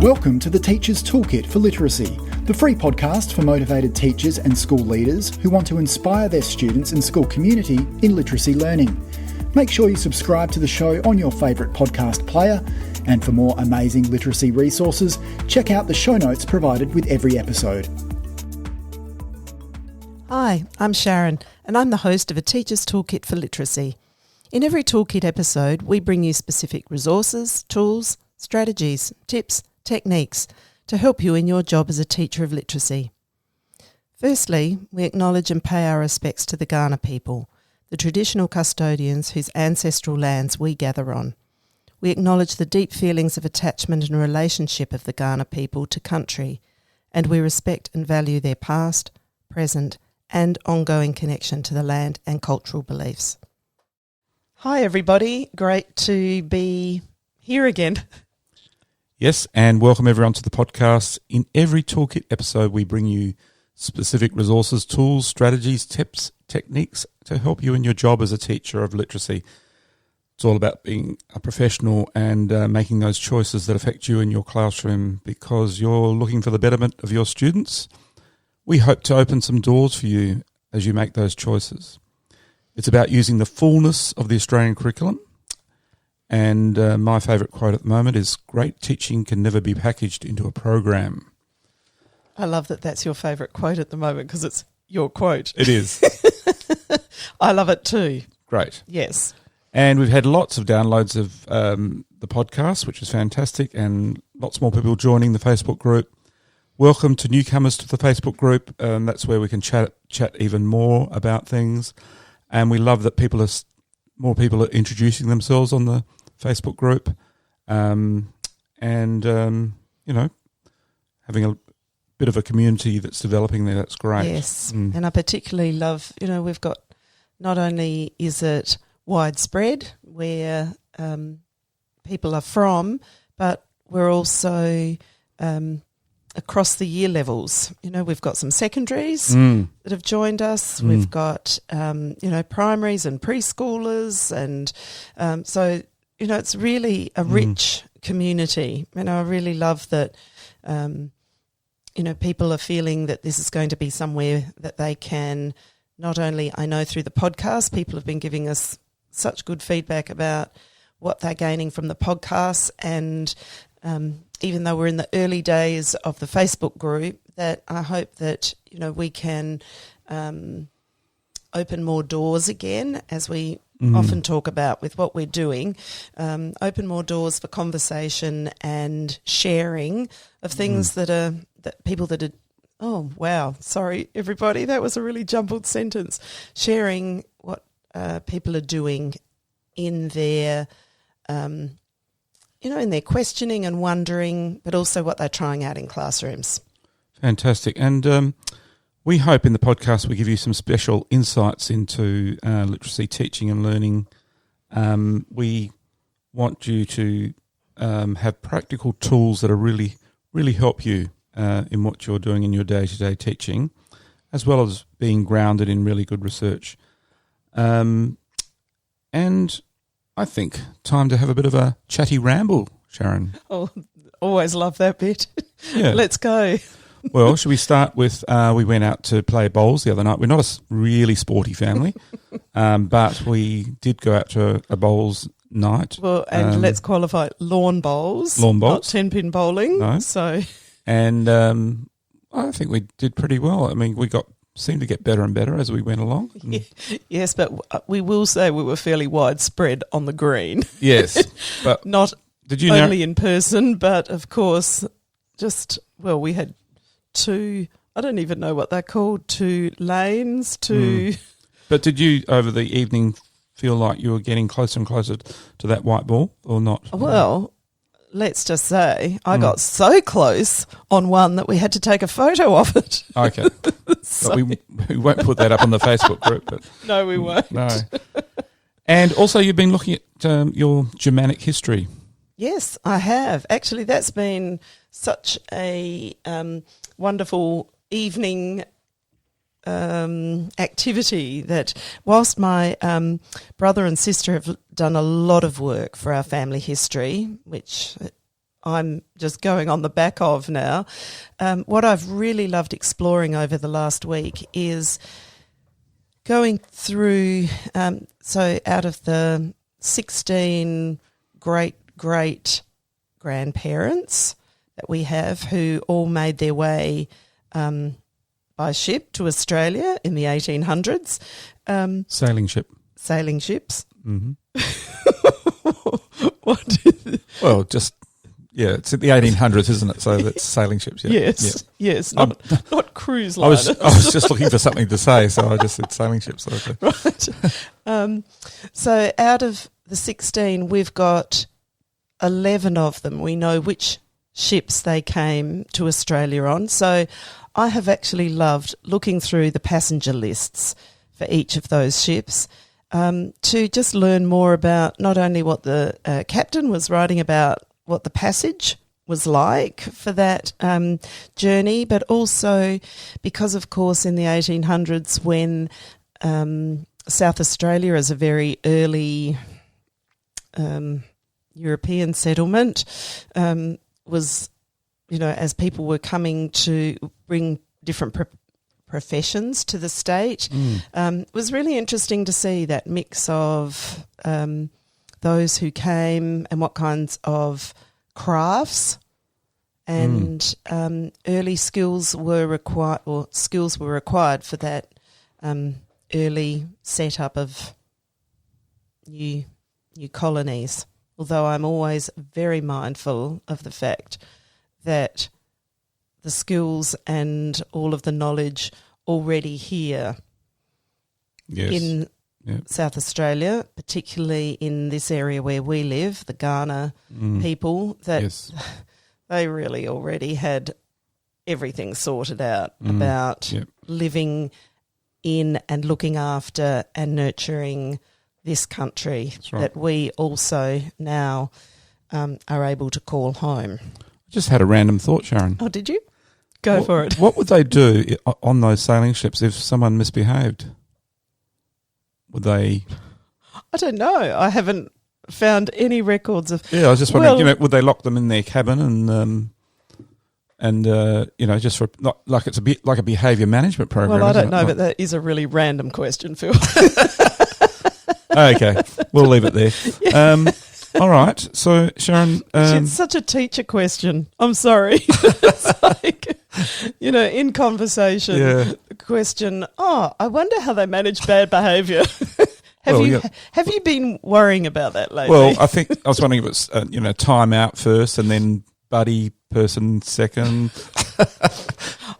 Welcome to the Teacher's Toolkit for Literacy, the free podcast for motivated teachers and school leaders who want to inspire their students and school community in literacy learning. Make sure you subscribe to the show on your favourite podcast player, and for more amazing literacy resources, check out the show notes provided with every episode. Hi, I'm Sharon, and I'm the host of A Teacher's Toolkit for Literacy. In every Toolkit episode, we bring you specific resources, tools, strategies, tips, techniques to help you in your job as a teacher of literacy. Firstly, we acknowledge and pay our respects to the Kaurna people, the traditional custodians whose ancestral lands we gather on. We acknowledge the deep feelings of attachment and relationship of the Kaurna people to country, and we respect and value their past, present, and ongoing connection to the land and cultural beliefs. Hi everybody, great to be here again. Yes, and welcome everyone to the podcast. In every Toolkit episode, we bring you specific resources, tools, strategies, tips, techniques to help you in your job as a teacher of literacy. It's all about being a professional and making those choices that affect you in your classroom because you're looking for the betterment of your students. We hope to open some doors for you as you make those choices. It's about using the fullness of the Australian curriculum. And my favourite quote at the moment is, great teaching can never be packaged into a program. I love that that's your favourite quote at the moment because it's your quote. It is. I love it too. Great. Yes. And we've had lots of downloads of the podcast, which is fantastic, and lots more people joining the Facebook group. Welcome to newcomers to the Facebook group. That's where we can chat even more about things. And we love that more people are introducing themselves on the Facebook group, having a bit of a community that's developing there. That's great. Yes, and I particularly love, we've got, not only is it widespread where people are from, but we're also across the year levels. We've got some secondaries that have joined us. We've got, primaries and preschoolers. And so, it's really a rich community. I really love that, people are feeling that this is going to be somewhere that they can not only, I know through the podcast, people have been giving us such good feedback about what they're gaining from the podcast, and even though we're in the early days of the Facebook group, that I hope that, we can open more doors again, as we often talk about with what we're doing, open more doors for conversation and sharing of things that people that are, oh, wow, sorry, everybody, that was a really jumbled sentence, sharing what people are doing in their in their questioning and wondering, but also what they're trying out in classrooms. Fantastic. And we hope in the podcast we give you some special insights into literacy teaching and learning. We want you to have practical tools that are really, really help you in what you're doing in your day-to-day teaching, as well as being grounded in really good research. And I think time to have a bit of a chatty ramble, Sharon. Oh, always love that bit. Yeah. Let's go. Well, should we start with, we went out to play bowls the other night. We're not a really sporty family, but we did go out to a bowls night. Well, and let's qualify lawn bowls. Lawn bowls. Not 10-pin bowling. No. So. And I think we did pretty well. I mean, we seemed to get better and better as we went along. Yes, but we will say we were fairly widespread on the green. Yes, but not only in person, but of course, we had two, I don't even know what they're called, two lanes, But did you, over the evening, feel like you were getting closer and closer to that white ball or not? Well, let's just say I got so close on one that we had to take a photo of it. Okay. So, but we won't put that up on the Facebook group. But no, we won't. No. And also you've been looking at your Germanic history. Yes, I have. Actually, that's been such a wonderful evening activity that whilst my brother and sister have done a lot of work for our family history, which I'm just going on the back of now. What I've really loved exploring over the last week is going through, so out of the 16 great grandparents that we have who all made their way by ship to Australia in the 1800s. Sailing ships. Mm-hmm. Well, just, yeah, it's at the 1800s, isn't it? So that's sailing ships, yeah. Yes, not cruise I liners. was just looking for something to say, so I just said sailing ships. Okay. Right. So out of the 16, we've got 11 of them. We know which ships they came to Australia on. So I have actually loved looking through the passenger lists for each of those ships to just learn more about not only what the captain was writing about, what the passage was like for that journey, but also because, of course, in the 1800s when South Australia is a very early European settlement, was, as people were coming to bring different professions to the state, it was really interesting to see that mix of those who came and what kinds of crafts and early skills were required, for that early setup of new colonies. Although I'm always very mindful of the fact that the skills and all of the knowledge already here in South Australia, particularly in this area where we live, the Ghana people, that they really already had everything sorted out about living in and looking after and nurturing this country that we also now are able to call home. I just had a random thought, Sharon. Oh, did you? Go for it. What would they do on those sailing ships if someone misbehaved? Would they? I don't know. I haven't found any records of. Yeah, I was just wondering. Would they lock them in their cabin and just for not like it's a bit like a behaviour management program? Well, I don't know, but that is a really random question, Phil. Okay, we'll leave it there. All right. So, Sharon... it's such a teacher question. I'm sorry. It's like, in conversation, question, I wonder how they manage bad behaviour. Have you been worrying about that lately? Well, I was wondering if it's, time out first and then buddy person second.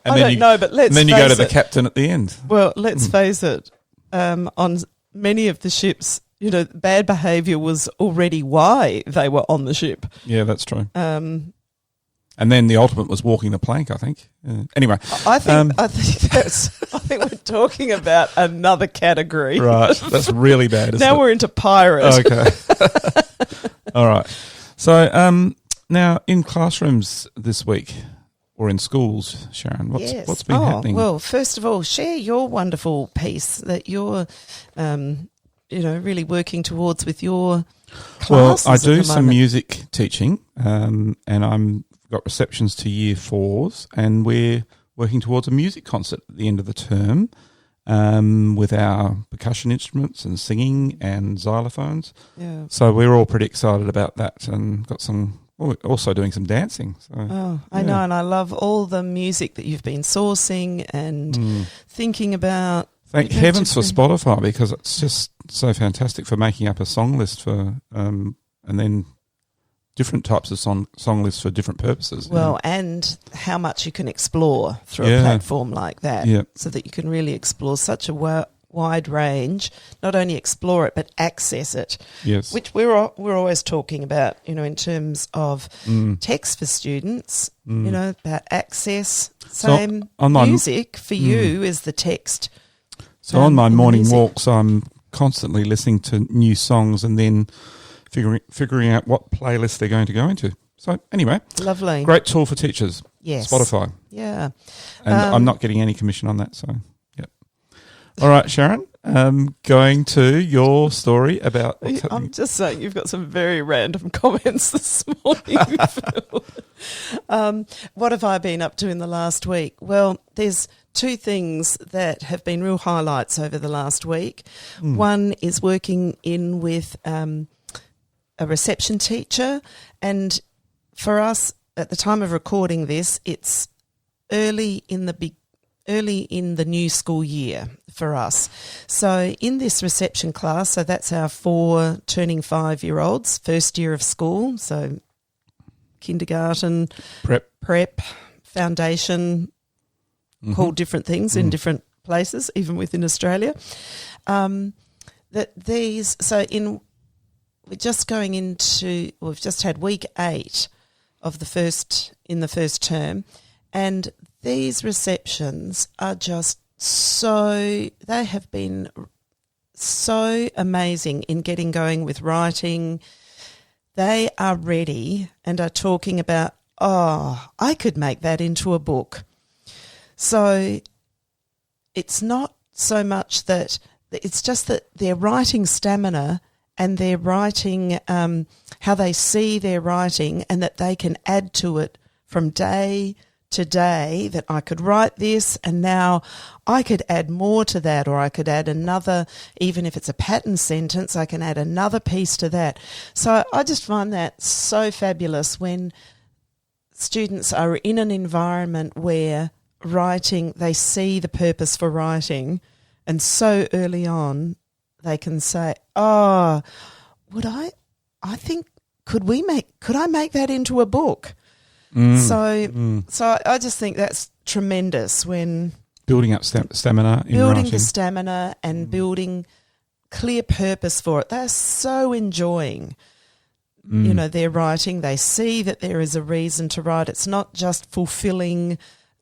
I don't know, but let's face it. And then you go to the captain at the end. Well, let's face it. On many of the ships, bad behaviour was already why they were on the ship. Yeah, that's true. And then the ultimate was walking the plank, I think. Anyway, I think we're talking about another category. Right, that's really bad. Isn't now we're into pirate. Okay. All right. So now in classrooms this week or in schools, Sharon, what's been happening? Well, first of all, share your wonderful piece that you're really working towards with your classes. Well, I do some music teaching, and I'm got receptions to year 4s, and we're working towards a music concert at the end of the term with our percussion instruments and singing and xylophones. Yeah. So we're all pretty excited about that, and we're also doing some dancing. So, I know, and I love all the music that you've been sourcing and thinking about. Thank heavens for Spotify, because it's just so fantastic for making up a song list for, and then different types of song lists for different purposes. Well, and how much you can explore through a platform like that, so that you can really explore such a wide range. Not only explore it, but access it. Yes, which we're always talking about, in terms of text for students. About access. Same music for you is the text. So on my morning walks, I'm constantly listening to new songs and then figuring out what playlist they're going to go into. So anyway, lovely, great tool for teachers. Yes, Spotify. Yeah, and I'm not getting any commission on that. So yep. All right, Sharon. going to your story about what's happening. I'm just saying you've got some very random comments this morning, Phil. What have I been up to in the last week? Well, there's two things that have been real highlights over the last week. One is working in with a reception teacher, and for us at the time of recording this, it's early in the new school year for us. So in this reception class, so that's our 4 turning 5-year-olds, first year of school, so kindergarten, prep, foundation, called different things in different places, even within Australia. We're just going into, we've just had week 8 of the first term, and these receptions are just they have been so amazing in getting going with writing. They are ready and are talking about, I could make that into a book. So it's not so much that, it's just that their writing stamina and their writing, how they see their writing, and that they can add to it from day to day, that I could write this and now I could add more to that, or I could add another, even if it's a pattern sentence, I can add another piece to that. So I just find that so fabulous when students are in an environment where writing, they see the purpose for writing, and so early on they can say, could I make that into a book? So I just think that's tremendous when building up stamina in building writing. the stamina and building clear purpose for it. They're so enjoying their writing. They see that there is a reason to write. It's not just fulfilling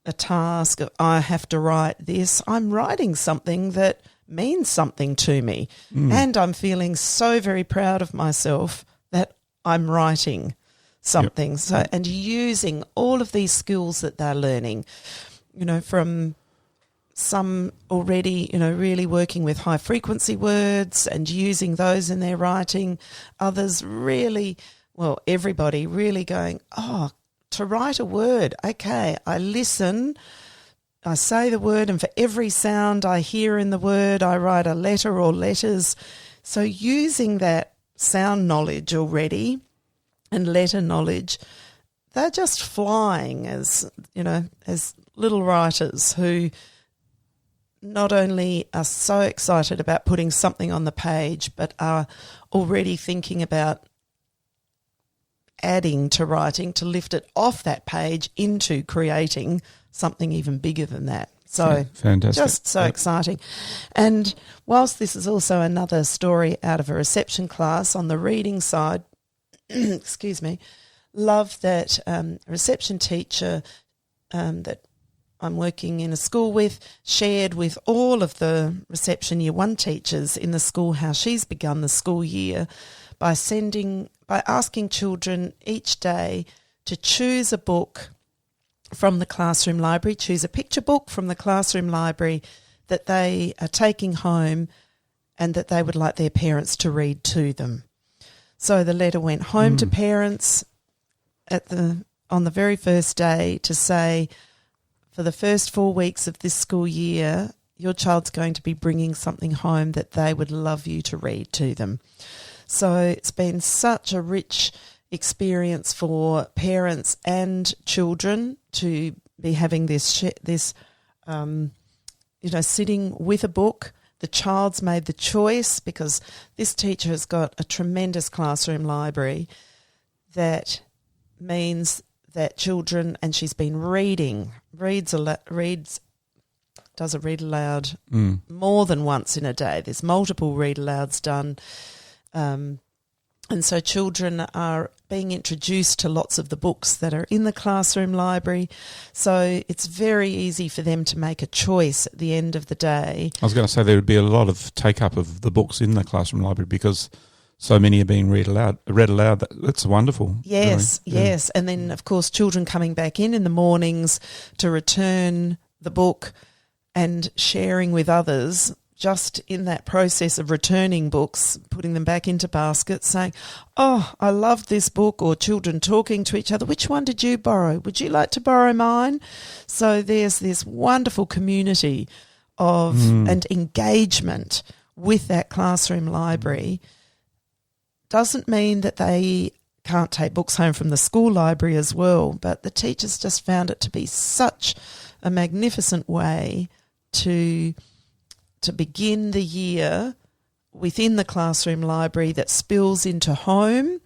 a task of, I have to write this. I'm writing something that means something to me, and I'm feeling so very proud of myself that I'm writing something. Yep. So, and using all of these skills that they're learning, from some already, really working with high frequency words and using those in their writing. Others really, everybody really going, to write a word. Okay, I listen, I say the word, and for every sound I hear in the word, I write a letter or letters. So using that sound knowledge already and letter knowledge, they're just flying as little writers who not only are so excited about putting something on the page, but are already thinking about adding to writing to lift it off that page into creating something even bigger than that. So fantastic. Just so exciting. And whilst this is also another story out of a reception class on the reading side, excuse me, love that reception teacher that I'm working in a school with shared with all of the reception year 1 teachers in the school how she's begun the school year by asking children each day to choose a book from the classroom library, choose a picture book from the classroom library that they are taking home and that they would like their parents to read to them. So the letter went home to parents on the very first day to say, for the first 4 weeks of this school year, your child's going to be bringing something home that they would love you to read to them. So it's been such a rich experience for parents and children to be having this sitting with a book. The child's made the choice because this teacher has got a tremendous classroom library that means that children, and she's been does a read aloud more than once in a day. There's multiple read alouds done. And so children are being introduced to lots of the books that are in the classroom library. So it's very easy for them to make a choice at the end of the day. I was going to say there would be a lot of take-up of the books in the classroom library because so many are being read aloud. That's wonderful. Yes, really. Yes. And then, of course, children coming back in the mornings to return the book and sharing with others, just in that process of returning books, putting them back into baskets, saying, oh, I love this book, or children talking to each other, which one did you borrow? Would you like to borrow mine? So there's this wonderful community of and engagement with that classroom library. Doesn't mean that they can't take books home from the school library as well, but the teachers just found it to be such a magnificent way to begin the year within the classroom library that spills into home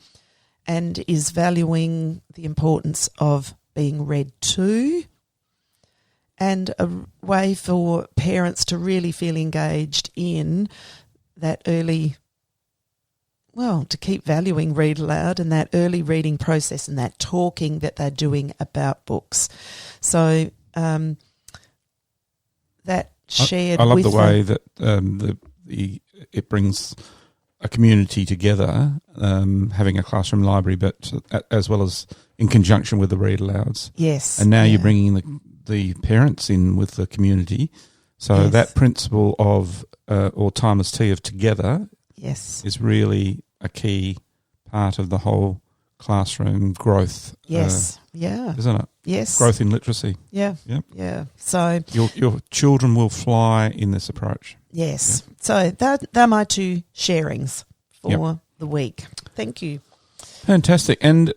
and is valuing the importance of being read to, and a way for parents to really feel engaged in that early, well, to keep valuing read aloud and that early reading process and that talking that they're doing about books. So that shared. I love with the way that it brings a community together, having a classroom library, but as well as in conjunction with the read alouds. Yes, and now you're bringing the parents in with the community. So that principle of ourTimeless tea of together, is really a key part of the whole classroom growth. Isn't it? Yes. Growth in literacy. Yeah. Yep. Yeah. So your children will fly in this approach. Yes. Yep. So they're my two sharings for the week. Thank you. Fantastic. And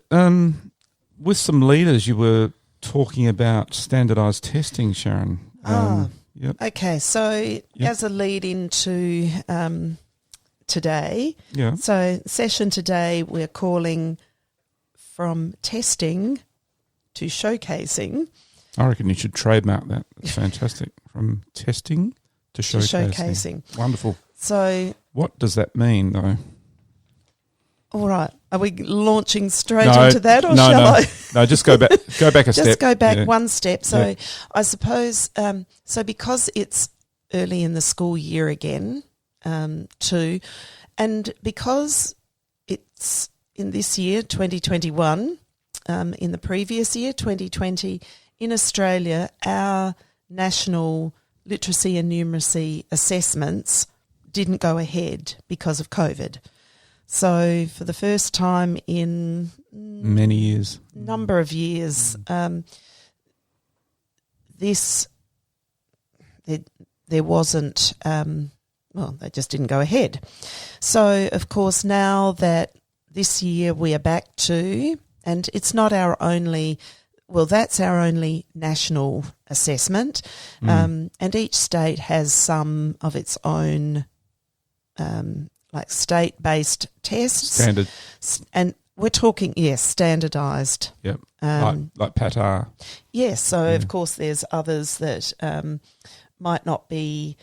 with some leaders, you were talking about standardised testing, Sharon. Okay. So as a lead into today, so session today we're calling From Testing to Showcasing. I reckon you should trademark that. It's fantastic. From testing to showcasing. Wonderful. So what does that mean, though? All right. Are we launching straight into that, or shall I? No, just go back. Go back a step. Just go back one step. So I suppose so because it's early in the school year again, too, and because it's in this year, 2021, in the previous year, 2020, in Australia, our national literacy and numeracy assessments didn't go ahead because of COVID. So for the first time in many years, number of years, there wasn't, they just didn't go ahead. So, of course, now that this year we are back to, and it's not our only, that's our only national assessment, and each state has some of its own like state-based tests. Standard. And we're talking, standardised. Yep, like PATAR. Yes, so of course there's others that might not be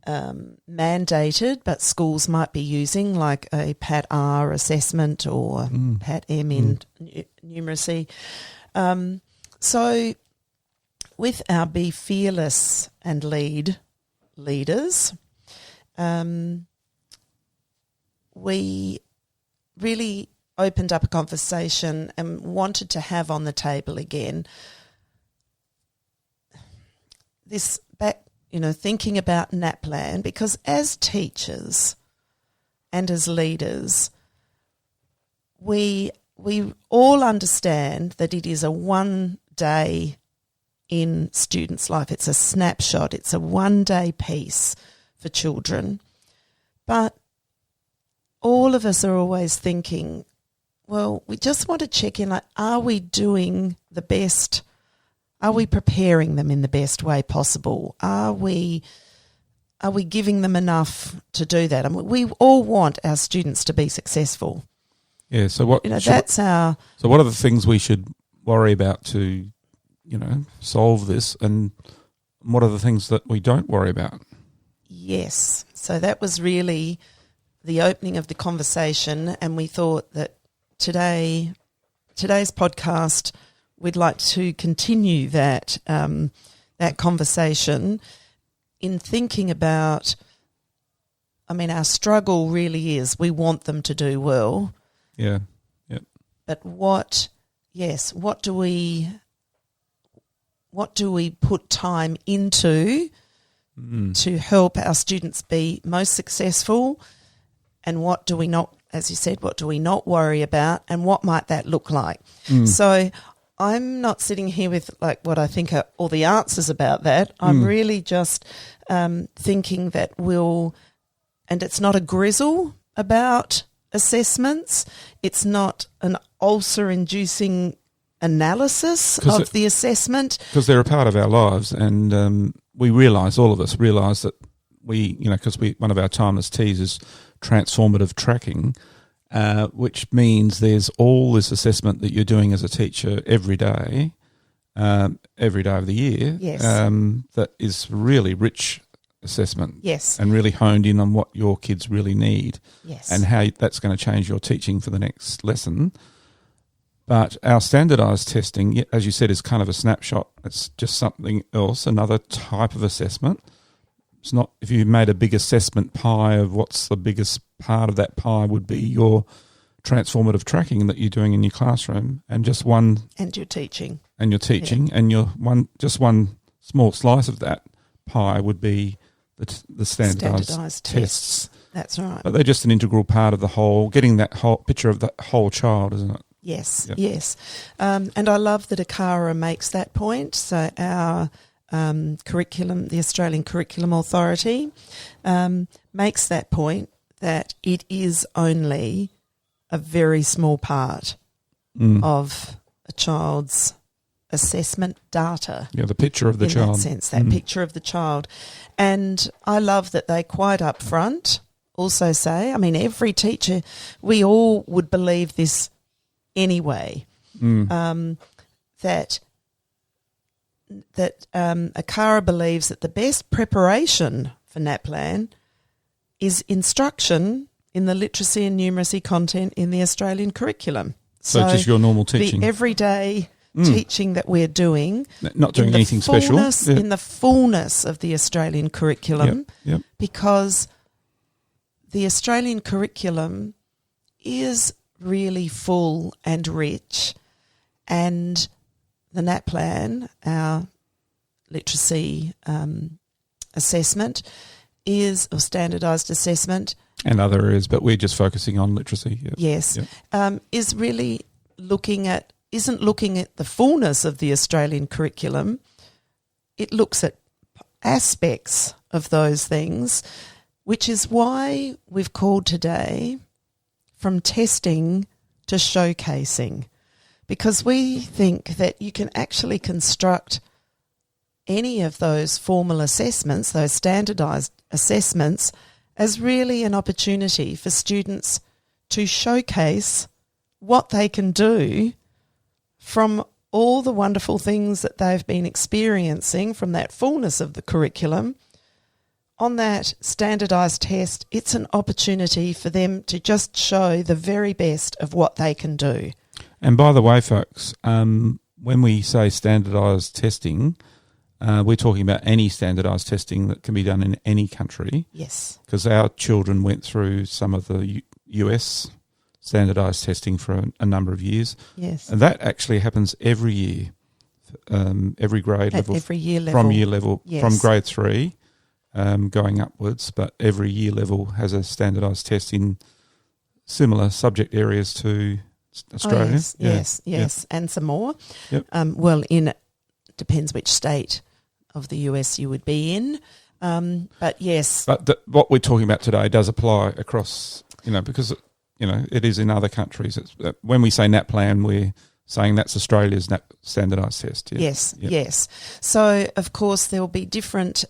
mandated, but schools might be using, like a PAT-R assessment or PAT-M in numeracy. So with our Be Fearless and leaders, we really opened up a conversation and wanted to have on the table again this thinking about NAPLAN, because as teachers and as leaders, we all understand that it is a one day in students' life. It's a snapshot. It's a one-day piece for children. But all of us are always thinking, well, we just want to check in, like, are we doing the best? Are we preparing them in the best way possible? Are we giving them enough to do that? I mean, we all want our students to be successful. Yeah, so what So what are the things we should worry about to, solve this, and what are the things that we don't worry about? Yes. So that was really the opening of the conversation, and we thought that today's podcast, we'd like to continue that that conversation in thinking about, our struggle really is we want them to do well. Yeah. Yep. But what do we put time into to help our students be most successful, and what do we not, as you said, what do we not worry about, and what might that look like? So I'm not sitting here with like what I think are all the answers about that. I'm really just thinking that and it's not a grizzle about assessments. It's not an ulcer-inducing analysis of the assessment. Because they're a part of our lives, and all of us realise that because one of our timeless T's is Transformative Tracking, which means there's all this assessment that you're doing as a teacher every day of the year. Yes. That is really rich assessment. Yes. And really honed in on what your kids really need. Yes. And how that's going to change your teaching for the next lesson. But our standardised testing, as you said, is kind of a snapshot. It's just something else, another type of assessment. It's not, if you made a big assessment pie of what's the biggest part of that pie would be your transformative tracking that you're doing in your classroom, and just one. And your teaching. And your teaching, yeah. And one small slice of that pie would be the standardised tests. That's right. But they're just an integral part of the whole, getting that whole picture of the whole child, isn't it? Yes, yep. Yes. And I love that ACARA makes that point. So our curriculum, the Australian Curriculum Authority, makes that point that it is only a very small part of a child's assessment data. Yeah, the picture of the child. In that sense, that picture of the child. And I love that they quite up front also say, I mean, every teacher, we all would believe this anyway, that ACARA believes that the best preparation for NAPLAN is instruction in the literacy and numeracy content in the Australian curriculum. So just your normal teaching. The everyday teaching that we're doing. Not doing anything special. In the fullness of the Australian curriculum, yep. Because the Australian curriculum is really full and rich, and the NAPLAN, our literacy assessment, or standardised assessment. And other areas, but we're just focusing on literacy. Yep. Yes. Yep. Is really isn't looking at the fullness of the Australian curriculum. It looks at aspects of those things, which is why we've called today from testing to showcasing, because we think that you can actually construct any of those formal assessments, those standardised assessments, as really an opportunity for students to showcase what they can do from all the wonderful things that they've been experiencing from that fullness of the curriculum. On that standardised test, it's an opportunity for them to just show the very best of what they can do. And by the way, folks, when we say standardised testing, we're talking about any standardised testing that can be done in any country. Yes. Because our children went through some of the US standardised testing for a number of years. Yes. And that actually happens every year, every grade level. Every year level. From year level, yes. From grade 3 going upwards, but every year level has a standardised test in similar subject areas to Australia. Oh, yes, yes. And some more. Yep. Depends which state of the US you would be in. But yes. But what we're talking about today does apply across, because, it is in other countries. When we say NAPLAN, we're saying that's Australia's standardised test. Yeah. Yes, yep. Yes. So, of course, there will be different,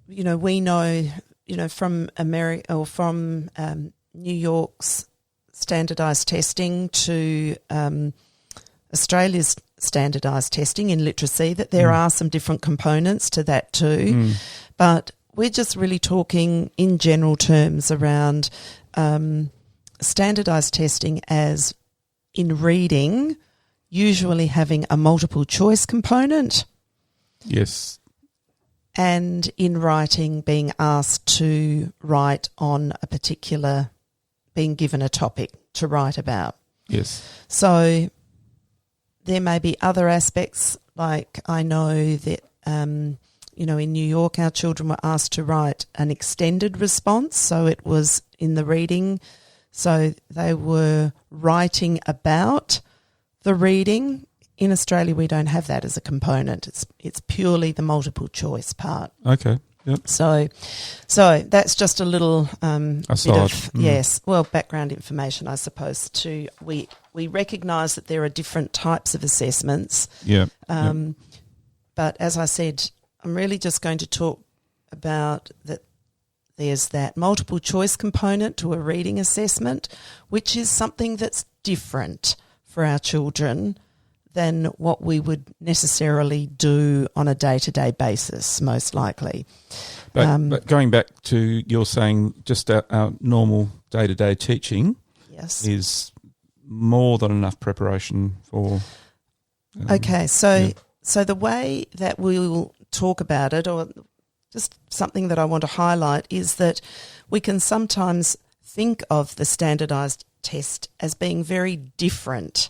we know, from America or from New York's standardised testing to Australia's standardised testing in literacy, that there are some different components to that too. But we're just really talking in general terms around standardised testing as in reading, usually having a multiple choice component. Yes. And in writing, being asked to write on a particular, being given a topic to write about. Yes. So there may be other aspects, like I know that in New York, our children were asked to write an extended response. So it was in the reading. So they were writing about the reading. In Australia, we don't have that as a component. It's purely the multiple choice part. Okay. Yep. So that's just a little aside. Background information, I suppose. We recognise that there are different types of assessments. Yeah. But as I said, I'm really just going to talk about that. There's that multiple choice component to a reading assessment, which is something that's different for our children than what we would necessarily do on a day-to-day basis, most likely. But going back to you're saying just our normal day-to-day teaching is more than enough preparation for... So the way that we'll talk about it, or just something that I want to highlight, is that we can sometimes think of the standardised test as being very different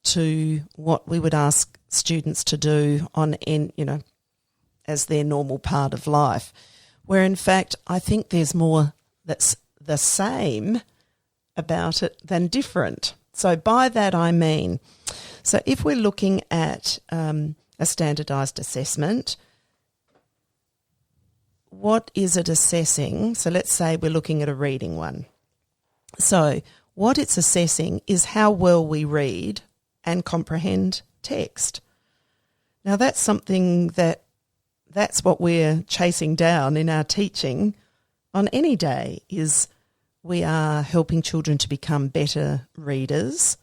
to what we would ask students to do as their normal part of life, where in fact I think there's more that's the same about it than different. So by that I mean, so if we're looking at a standardised assessment, what is it assessing? So let's say we're looking at a reading one. So what it's assessing is how well we read and comprehend text. Now that's something that's what we're chasing down in our teaching on any day, is we are helping children to become better readers,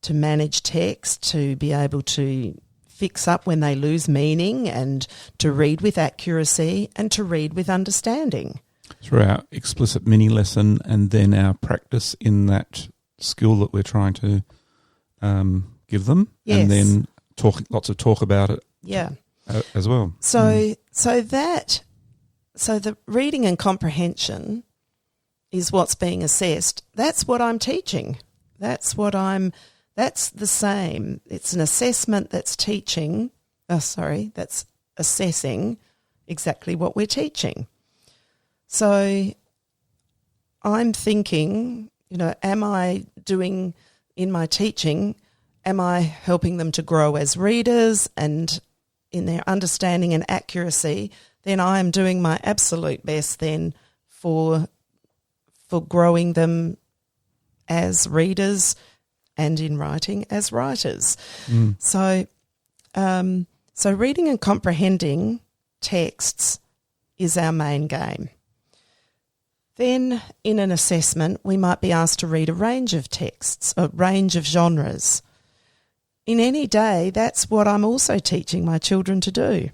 to manage text, to be able to fix up when they lose meaning, and to read with accuracy and to read with understanding. Through our explicit mini lesson and then our practice in that skill that we're trying to give them, and then lots of talk about it as well. So the reading and comprehension is what's being assessed. That's what I'm teaching. That's the same. It's an assessment that's that's assessing exactly what we're teaching. So I'm thinking, am I doing in my teaching, am I helping them to grow as readers and in their understanding and accuracy? Then I am doing my absolute best then for growing them as readers and in writing as writers. So reading and comprehending texts is our main game. Then in an assessment, we might be asked to read a range of texts, a range of genres. In any day, that's what I'm also teaching my children to do.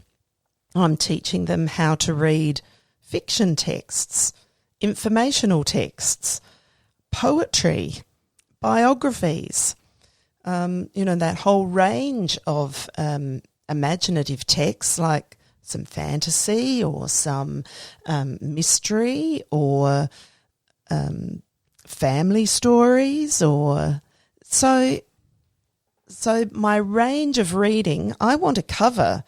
I'm teaching them how to read fiction texts, informational texts, poetry, biographies, that whole range of imaginative texts, like some fantasy or some mystery or family stories, or so my range of reading, I want to cover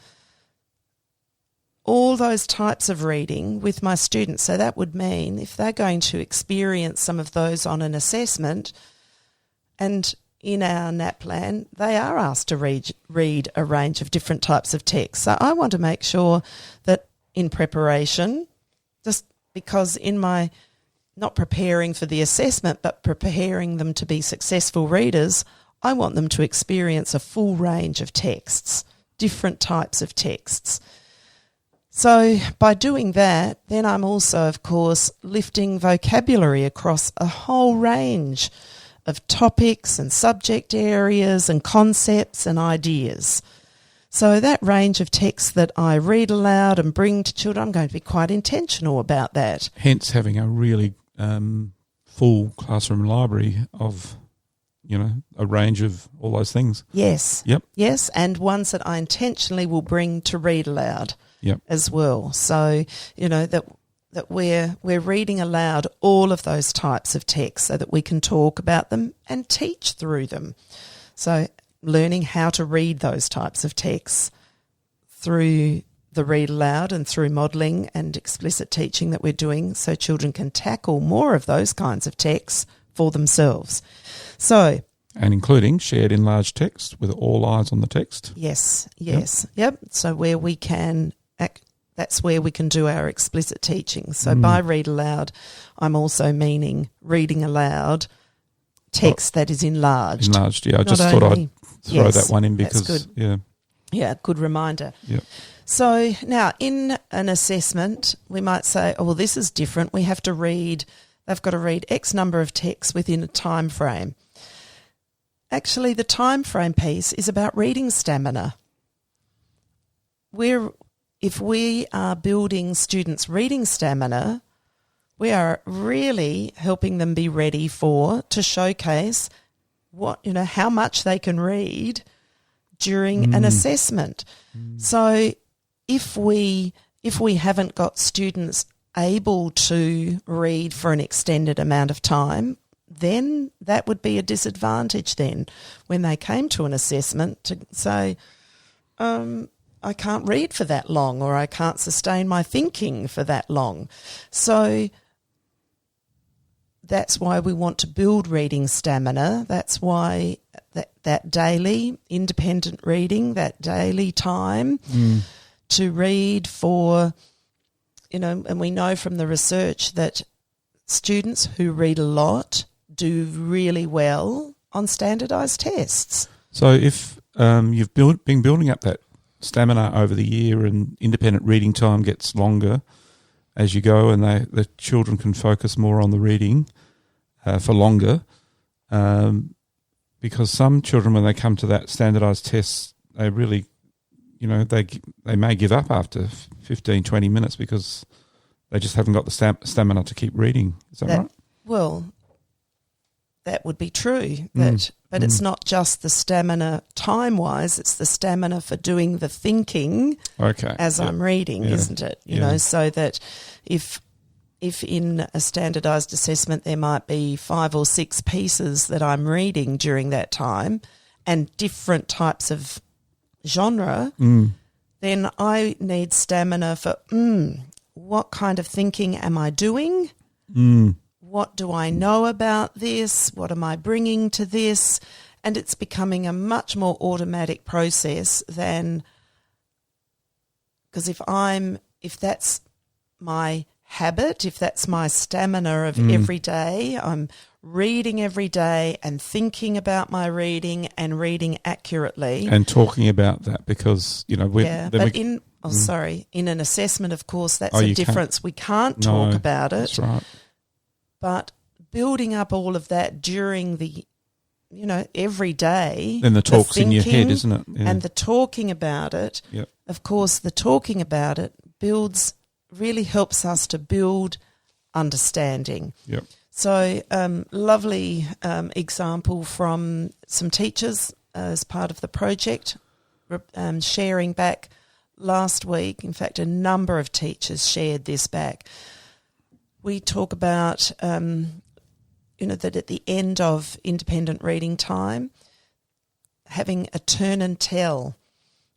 all those types of reading with my students. So that would mean if they're going to experience some of those on an assessment, and in our NAPLAN, they are asked to read a range of different types of text. So I want to make sure that in preparation, just because in my not preparing for the assessment but preparing them to be successful readers, I want them to experience a full range of texts, different types of texts. So by doing that, then I'm also, of course, lifting vocabulary across a whole range of topics and subject areas and concepts and ideas. So that range of texts that I read aloud and bring to children, I'm going to be quite intentional about that. Hence having a really full classroom library of, a range of all those things. Yes. Yep. Yes, and ones that I intentionally will bring to read aloud as well. So, that we're reading aloud all of those types of texts so that we can talk about them and teach through them. So learning how to read those types of texts through the read aloud and through modelling and explicit teaching that we're doing, so children can tackle more of those kinds of texts for themselves. So, and including shared enlarged text with all eyes on the text. Yes. Yep. So where we can that's where we can do our explicit teaching. So by read aloud, I'm also meaning reading aloud text that is enlarged. Enlarged, yeah. I just thought I'd throw that one in because, that's good. Yeah, good reminder. Yep. So now in an assessment, we might say, oh, well, this is different. We have to read, they've got to read X number of texts within a time frame. Actually, the time frame piece is about reading stamina. If we are building students' reading stamina, we are really helping them be ready to showcase how much they can read during an assessment. So if we haven't got students able to read for an extended amount of time, then that would be a disadvantage then when they came to an assessment to say, I can't read for that long, or I can't sustain my thinking for that long. So that's why we want to build reading stamina. That's why that daily independent reading, that daily time to read for, and we know from the research that students who read a lot do really well on standardised tests. So if you've been building up that stamina over the year and independent reading time gets longer as you go, and the children can focus more on the reading for longer, because some children, when they come to that standardised test, they really, they may give up after 15, 20 minutes because they just haven't got the stamina to keep reading. Is that right? Well, that would be true, but it's not just the stamina time-wise, it's the stamina for doing the thinking as I'm reading, isn't it? You know, so that if in a standardised assessment there might be 5 or 6 pieces that I'm reading during that time and different types of genre, then I need stamina for, what kind of thinking am I doing? What do I know about this? What am I bringing to this? And it's becoming a much more automatic process than, because if that's my habit, if that's my stamina of every day, I'm reading every day and thinking about my reading and reading accurately. And talking about that because, in an assessment, of course, that's a difference. We can't talk about it. That's right. But building up all of that during the, every day. Then the talk's in your head, isn't it? Yeah. And the talking about it. Yep. Of course, the talking about it really helps us to build understanding. Yep. So lovely example from some teachers as part of the project, sharing back last week. In fact, a number of teachers shared this back. We talk about, that at the end of independent reading time, having a turn and tell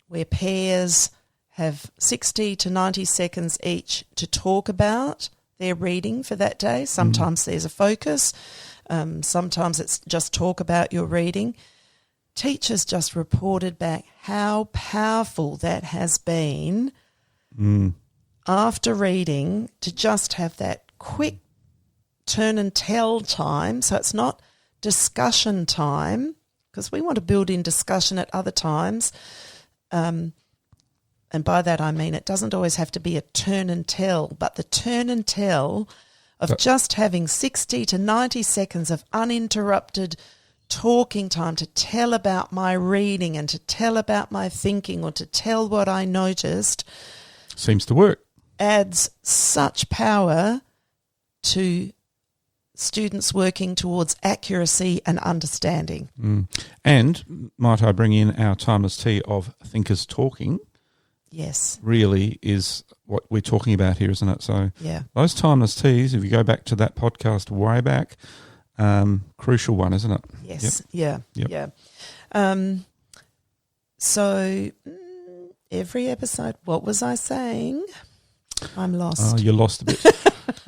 where pairs have 60 to 90 seconds each to talk about their reading for that day. Sometimes there's a focus. Sometimes it's just talk about your reading. Teachers just reported back how powerful that has been after reading to just have that quick turn and tell time. So it's not discussion time, because we want to build in discussion at other times. And by that I mean it doesn't always have to be a turn and tell, but the turn and tell of just having 60 to 90 seconds of uninterrupted talking time to tell about my reading and to tell about my thinking or to tell what I noticed. Seems to work. Adds such power to students working towards accuracy and understanding. And might I bring in our timeless tea of thinkers talking? Yes. Really is what we're talking about here, isn't it? So those timeless teas, if you go back to that podcast way back, crucial one, isn't it? Yes. Yep. Yeah. So every episode. What was I saying? I'm lost. Oh, you're lost a bit.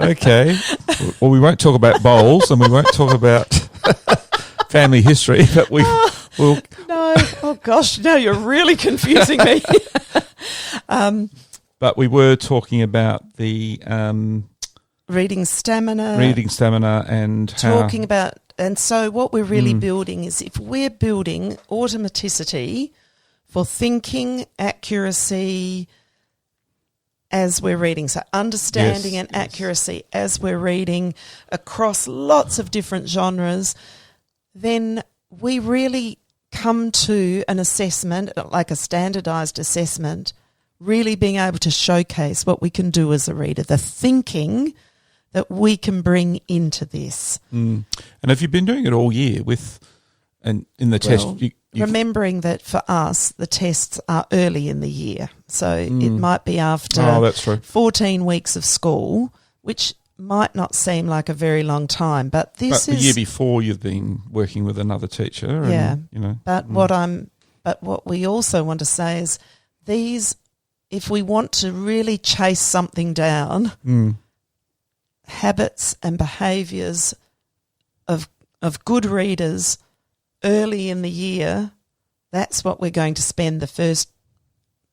Okay. Well, we won't talk about bowls and we won't talk about family history, but we'll... No. Oh, gosh. No, you're really confusing me. But we were talking about the... reading stamina. And talking about... And so what we're really building is if we're building automaticity for thinking, accuracy as we're reading, so understanding and accuracy as we're reading across lots of different genres, then we really come to an assessment, like a standardised assessment, really being able to showcase what we can do as a reader, the thinking that we can bring into this. And have you been doing it all year in the test? Remembering that for us, the tests are early in the year. So it might be after that's true. 14 weeks of school, which might not seem like a very long time. But this is... the year before you've been working with another teacher. And, you know. But what we also want to say is if we want to really chase something down, habits and behaviours of good readers early in the year, that's what we're going to spend the first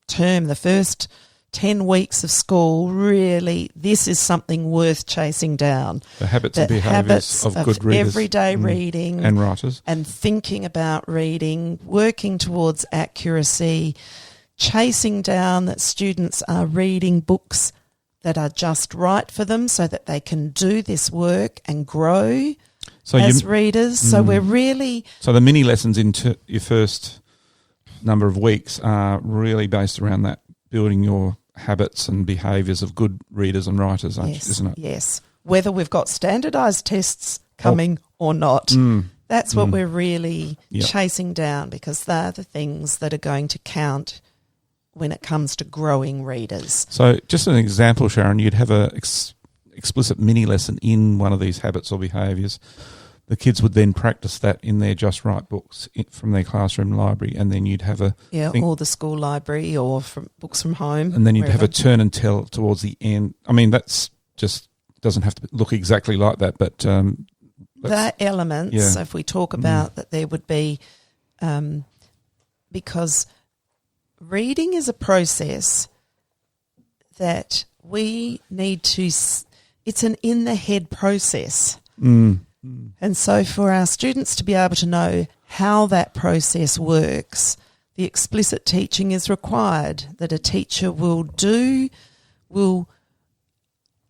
term, the first 10 weeks of school. Really, this is something worth chasing down. The habits and behaviours of good readers. Everyday reading. And writers. And thinking about reading, working towards accuracy, chasing down that students are reading books that are just right for them so that they can do this work and grow as readers. So we're really... So the mini lessons into your first number of weeks are really based around that, building your habits and behaviours of good readers and writers, isn't it? Yes. Whether we've got standardised tests coming or not. That's what we're really chasing down, because they're the things that are going to count when it comes to growing readers. So just an example, Sharon, you'd have a explicit mini lesson in one of these habits or behaviours. The kids would then practice that in their Just Right books from their classroom library, and then you'd have or the school library, or from books from home. And then you'd have a turn and tell towards the end. I mean, that's just doesn't have to look exactly like that, but the elements, if we talk about that, there would be because reading is a process that we need to. It's an in-the-head process. And so for our students to be able to know how that process works, the explicit teaching is required that a teacher will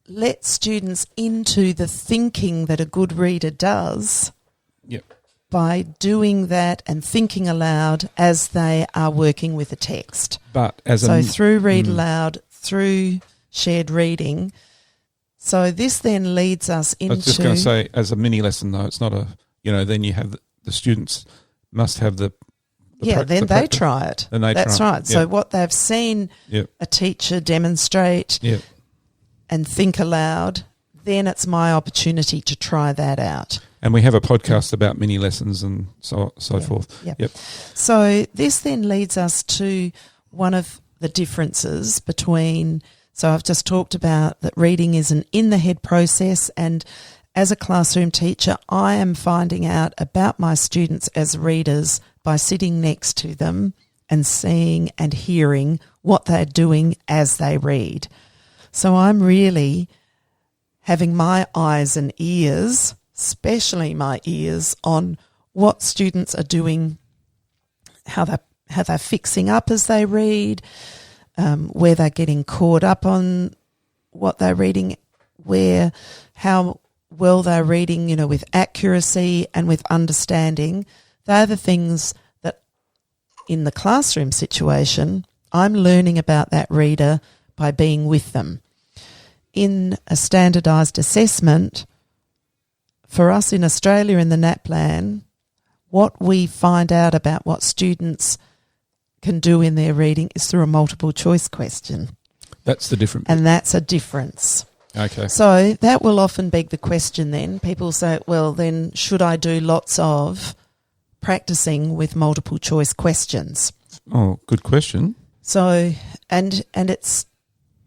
let students into the thinking that a good reader does by doing that and thinking aloud as they are working with a text. But through read aloud, through shared reading. So this then leads us into... I was just going to say, as a mini lesson though, it's not then you have the students must have the then they try it. That's right. Yep. So what they've seen a teacher demonstrate and think aloud, then it's my opportunity to try that out. And we have a podcast about mini lessons and so forth. Yep. So this then leads us to one of the differences between... So I've just talked about that reading is an in-the-head process, and as a classroom teacher, I am finding out about my students as readers by sitting next to them and seeing and hearing what they're doing as they read. So I'm really having my eyes and ears, especially my ears, on what students are doing, how they're fixing up as they read, where they're getting caught up on what they're reading, how well they're reading, with accuracy and with understanding. They're the things that in the classroom situation, I'm learning about that reader by being with them. In a standardised assessment, for us in Australia in the NAPLAN, what we find out about what students can do in their reading is through a multiple choice question. That's the difference. And that's a difference. Okay. So that will often beg the question then. People say, well, then should I do lots of practicing with multiple choice questions? Oh, good question. So, and it's,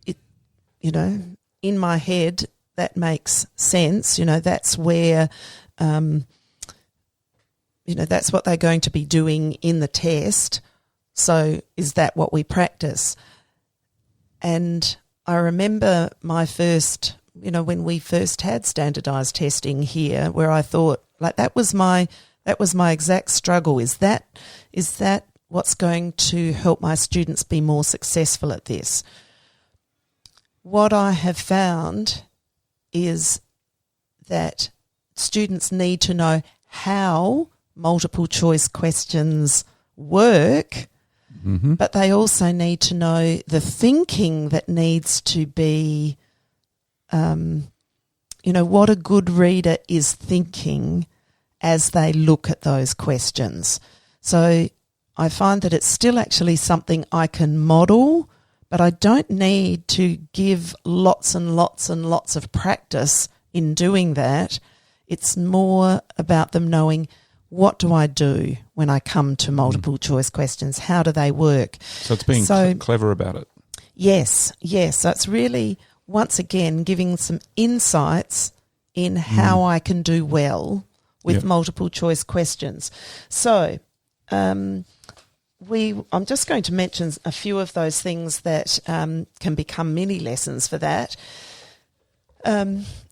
in my head, that makes sense. That's where, that's what they're going to be doing in the test. So is that what we practice? And I remember my first, when we first had standardised testing here, where I thought, that was my exact struggle. Is that what's going to help my students be more successful at this? What I have found is that students need to know how multiple choice questions work, but they also need to know the thinking that needs to be, what a good reader is thinking as they look at those questions. So I find that it's still actually something I can model, but I don't need to give lots and lots and lots of practice in doing that. It's more about them knowing, what do I do when I come to multiple choice questions? How do they work? So it's being clever about it. Yes. So it's really, once again, giving some insights in how I can do well with multiple choice questions. So I'm just going to mention a few of those things that can become mini lessons for that,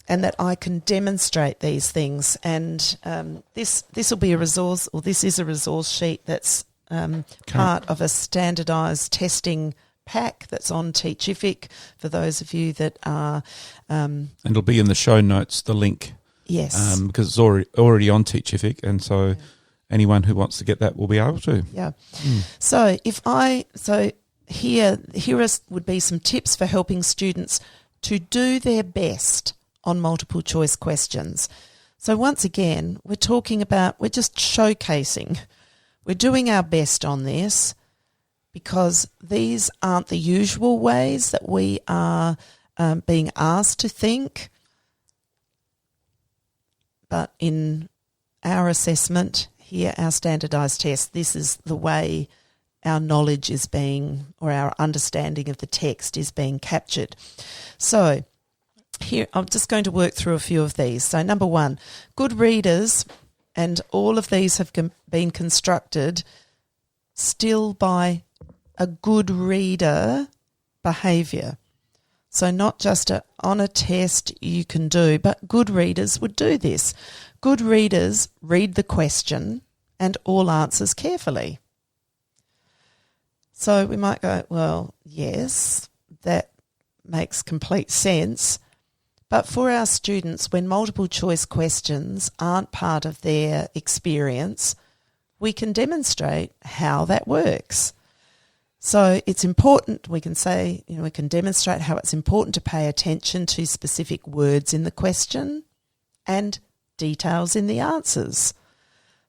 and that I can demonstrate these things. And this will be a resource, or this is a resource sheet that's part of a standardised testing pack that's on Teachific for those of you that are... and it'll be in the show notes, the link. Yes. Because it's already on Teachific, and so anyone who wants to get that will be able to. Yeah. So here would be some tips for helping students to do their best on multiple choice questions. So once again, we're just showcasing. We're doing our best on this because these aren't the usual ways that we are being asked to think. But in our assessment here, our standardised test, this is the way our knowledge is being, or our understanding of the text is being captured. So here, I'm just going to work through a few of these. So number one, good readers, and all of these have been constructed still by a good reader behaviour. So not just on a test you can do, but good readers would do this. Good readers read the question and all answers carefully. So we might go, well, yes, that makes complete sense. But for our students, when multiple choice questions aren't part of their experience, we can demonstrate how that works. So it's important, we can say, we can demonstrate how it's important to pay attention to specific words in the question and details in the answers.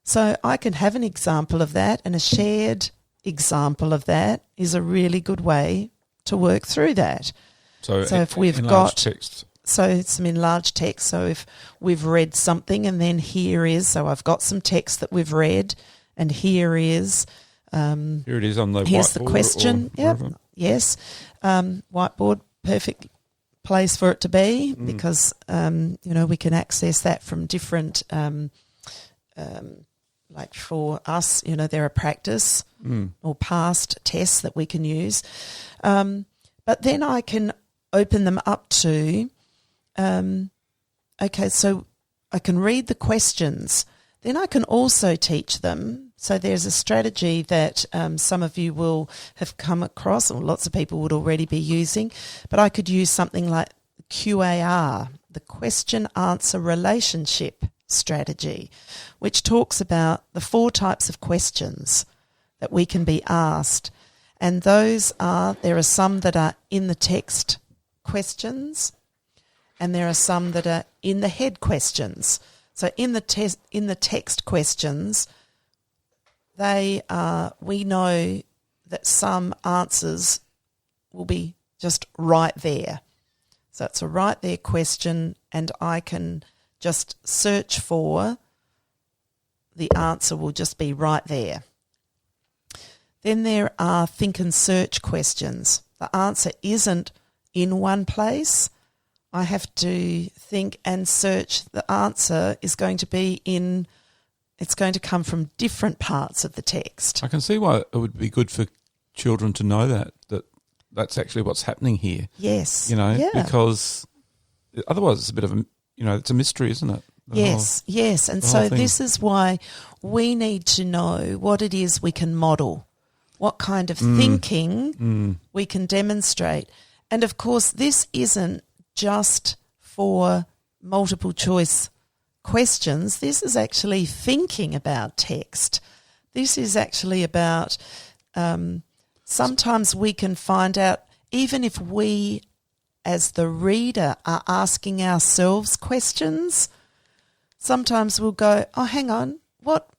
So I can have an example of that, and a shared example of that is a really good way to work through that. So if we've got text. So some enlarged text. So if we've read something and then here is, so I've got some text that we've read and here is. Here it is on the whiteboard. Here's the question. Yep. Yes. Whiteboard, perfect place for it to be because, we can access that from different, like for us, there are practice or past tests that we can use. But then I can open them up to, so I can read the questions. Then I can also teach them. So there's a strategy that some of you will have come across, or lots of people would already be using, but I could use something like QAR, the question-answer relationship strategy, which talks about the 4 types of questions that we can be asked. And there are some that are in the text questions, and there are some that are in the head questions. So in the text questions, we know that some answers will be just right there. So it's a right there question, and I can just search for the answer will just be right there. Then there are think and search questions. The answer isn't in one place. I have to think and search. The answer is going to be it's going to come from different parts of the text. I can see why it would be good for children to know that's actually what's happening here. Yes. Because otherwise it's a bit of it's a mystery, isn't it? Yes. And so this is why we need to know what it is we can model, what kind of thinking we can demonstrate. And, of course, this isn't just for multiple choice questions. This is actually thinking about text. This is actually about sometimes we can find out, even if we as the reader are asking ourselves questions, sometimes we'll go, oh, hang on, what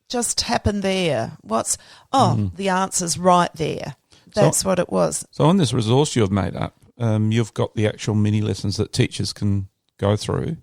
just happened there? The answer's right there. That's what it was. So on this resource you've made up, you've got the actual mini lessons that teachers can go through.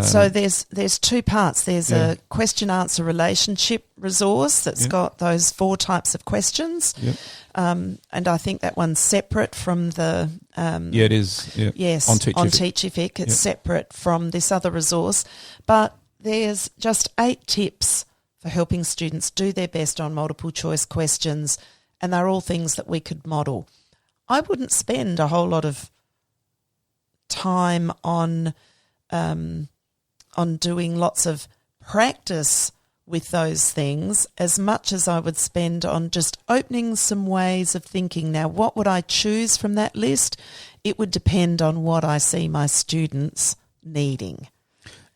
So there's two parts. There's a question-answer relationship resource that's got those 4 types of questions. Yep. And I think that one's separate from the... it is. Yeah. Yes, on Teachific. It's separate from this other resource. But there's just 8 tips for helping students do their best on multiple choice questions, and they're all things that we could model. I wouldn't spend a whole lot of time on doing lots of practice with those things as much as I would spend on just opening some ways of thinking. Now, what would I choose from that list? It would depend on what I see my students needing.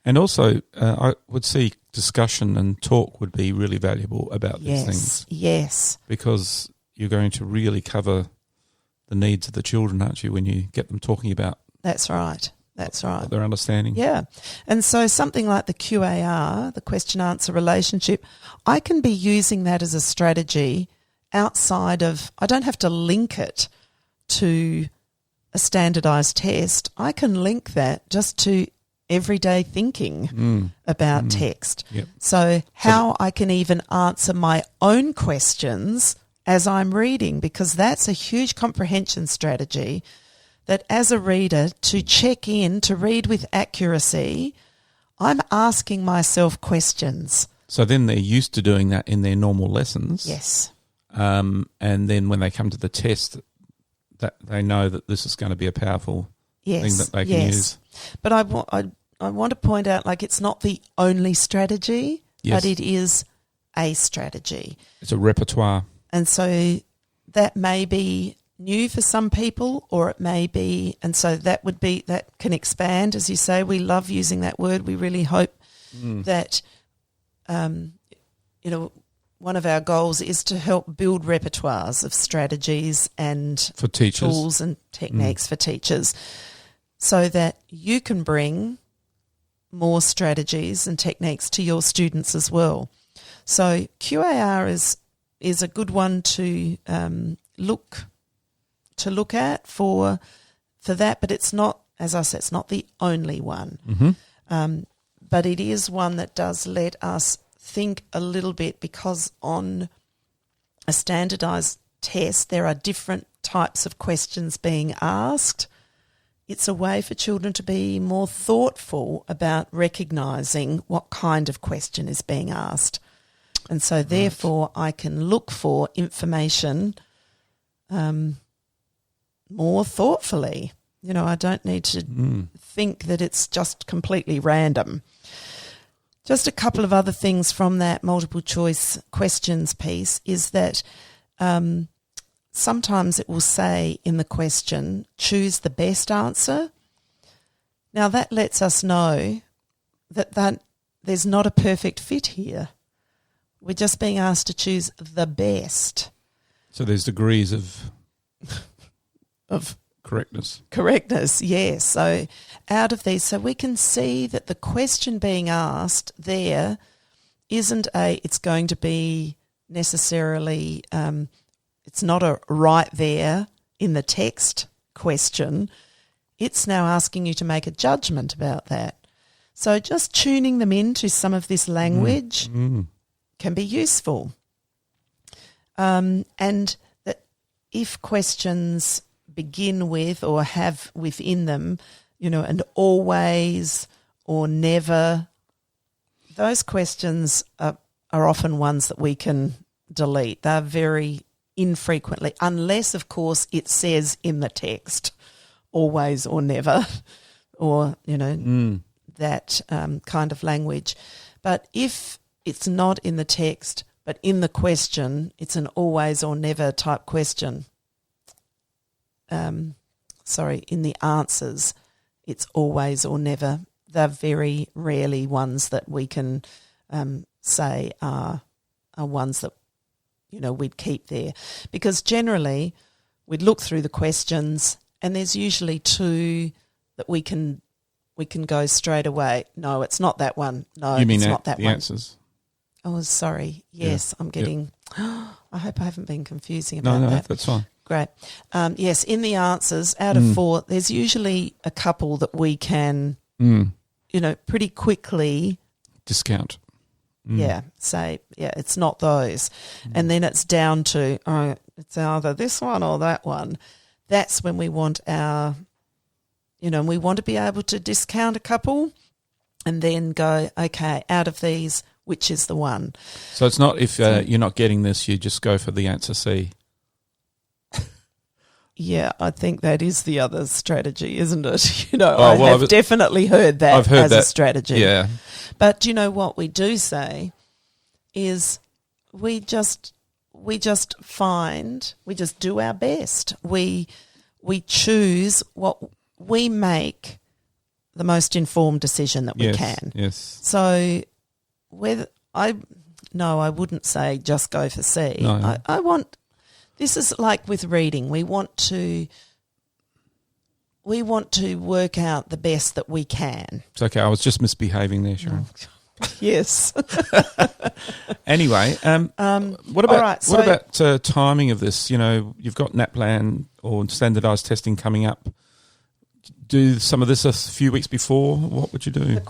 And also, I would see discussion and talk would be really valuable about these things. Yes. Because you're going to really cover the needs of the children, aren't you, when you get them talking about That's right. their understanding. Yeah. And so something like the QAR, the question-answer relationship, I can be using that as a strategy outside of, I don't have to link it to a standardised test. I can link that just to everyday thinking about text. Yep. So how I can even answer my own questions as I'm reading, because that's a huge comprehension strategy, that as a reader, to check in, to read with accuracy, I'm asking myself questions. So then they're used to doing that in their normal lessons. Yes. And then when they come to the test, that they know that this is going to be a powerful thing that they can use. But I want to point out, it's not the only strategy, but it is a strategy. It's a repertoire. And so that may be new for some people, or it may be, and so that can expand, as you say. We love using that word. We really hope that, one of our goals is to help build repertoires of strategies and for teachers, tools and techniques for teachers, so that you can bring more strategies and techniques to your students as well. So QAR is a good one to look at for that, but it's not, as I said, it's not the only one. But it is one that does let us think a little bit, because on a standardised test there are different types of questions being asked. It's a way for children to be more thoughtful about recognising what kind of question is being asked. And so therefore I can look for information more thoughtfully. I don't need to think that it's just completely random. Just a couple of other things from that multiple choice questions piece is that sometimes it will say in the question, choose the best answer. Now that lets us know that there's not a perfect fit here. We're just being asked to choose the best. So there's degrees of correctness. Correctness, yes. So out of these, so we can see that the question being asked there isn't it's going to be necessarily, it's not a right there in the text question. It's now asking you to make a judgment about that. So just tuning them into some of this language can be useful. And that if questions begin with or have within them, and always or never, those questions are often ones that we can delete. They're very infrequently, unless, of course, it says in the text, always or never, or, that kind of language. But if it's not in the text, but in the question, it's an always or never type question. In the answers, it's always or never. They're very rarely ones that we can say are ones that, we'd keep there. Because generally we'd look through the questions and there's usually two that we can go straight away. No, it's not that one. No, you mean it's not that the one. Answers? Oh, sorry. Yes, Yeah. I'm getting... I hope I haven't been confusing about No, that. that's fine. Great. Yes, in the answers, out of 4, there's usually a couple that we can, pretty quickly... Discount. say, it's not those. And then it's down to, it's either this one or that one. That's when we want our, and we want to be able to discount a couple and then go, okay, out of these, which is the one? So it's not if you're not getting this, you just go for the answer C. Yeah, I think that is the other strategy, isn't it? I've definitely heard that as a strategy. Yeah. But do you know what we do say is we just do our best. We choose what we make the most informed decision that we can. Yes. So I wouldn't say just go for C. No. I want. This is like with reading. We want to work out the best that we can. It's okay. I was just misbehaving there, Sharon. Yes. Anyway, what about timing of this? You've got NAPLAN or standardised testing coming up. Do some of this a few weeks before. What would you do? The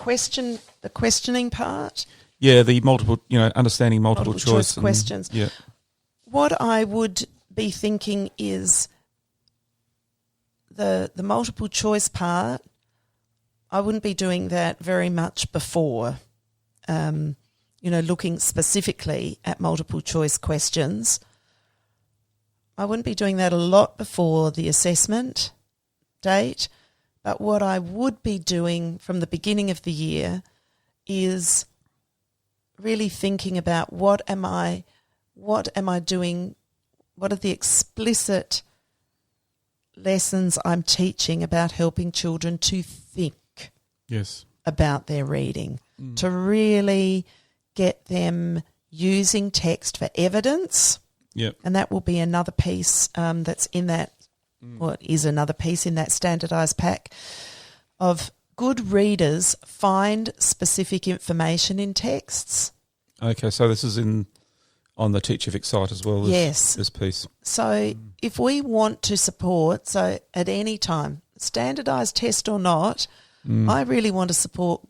questioning part. Yeah, the multiple, understanding multiple choice questions. Yeah. What I would be thinking is the multiple choice part, I wouldn't be doing that very much before, looking specifically at multiple choice questions. I wouldn't be doing that a lot before the assessment date, but what I would be doing from the beginning of the year is really thinking about what am I doing, what are the explicit lessons I'm teaching about helping children to think about their reading, to really get them using text for evidence. Yep. And that will be another piece that's in that, or is another piece in that standardised pack of good readers find specific information in texts. Okay, so this is on the Teacherfix site as well, this piece. So if we want to support, so at any time, standardised test or not, I really want to support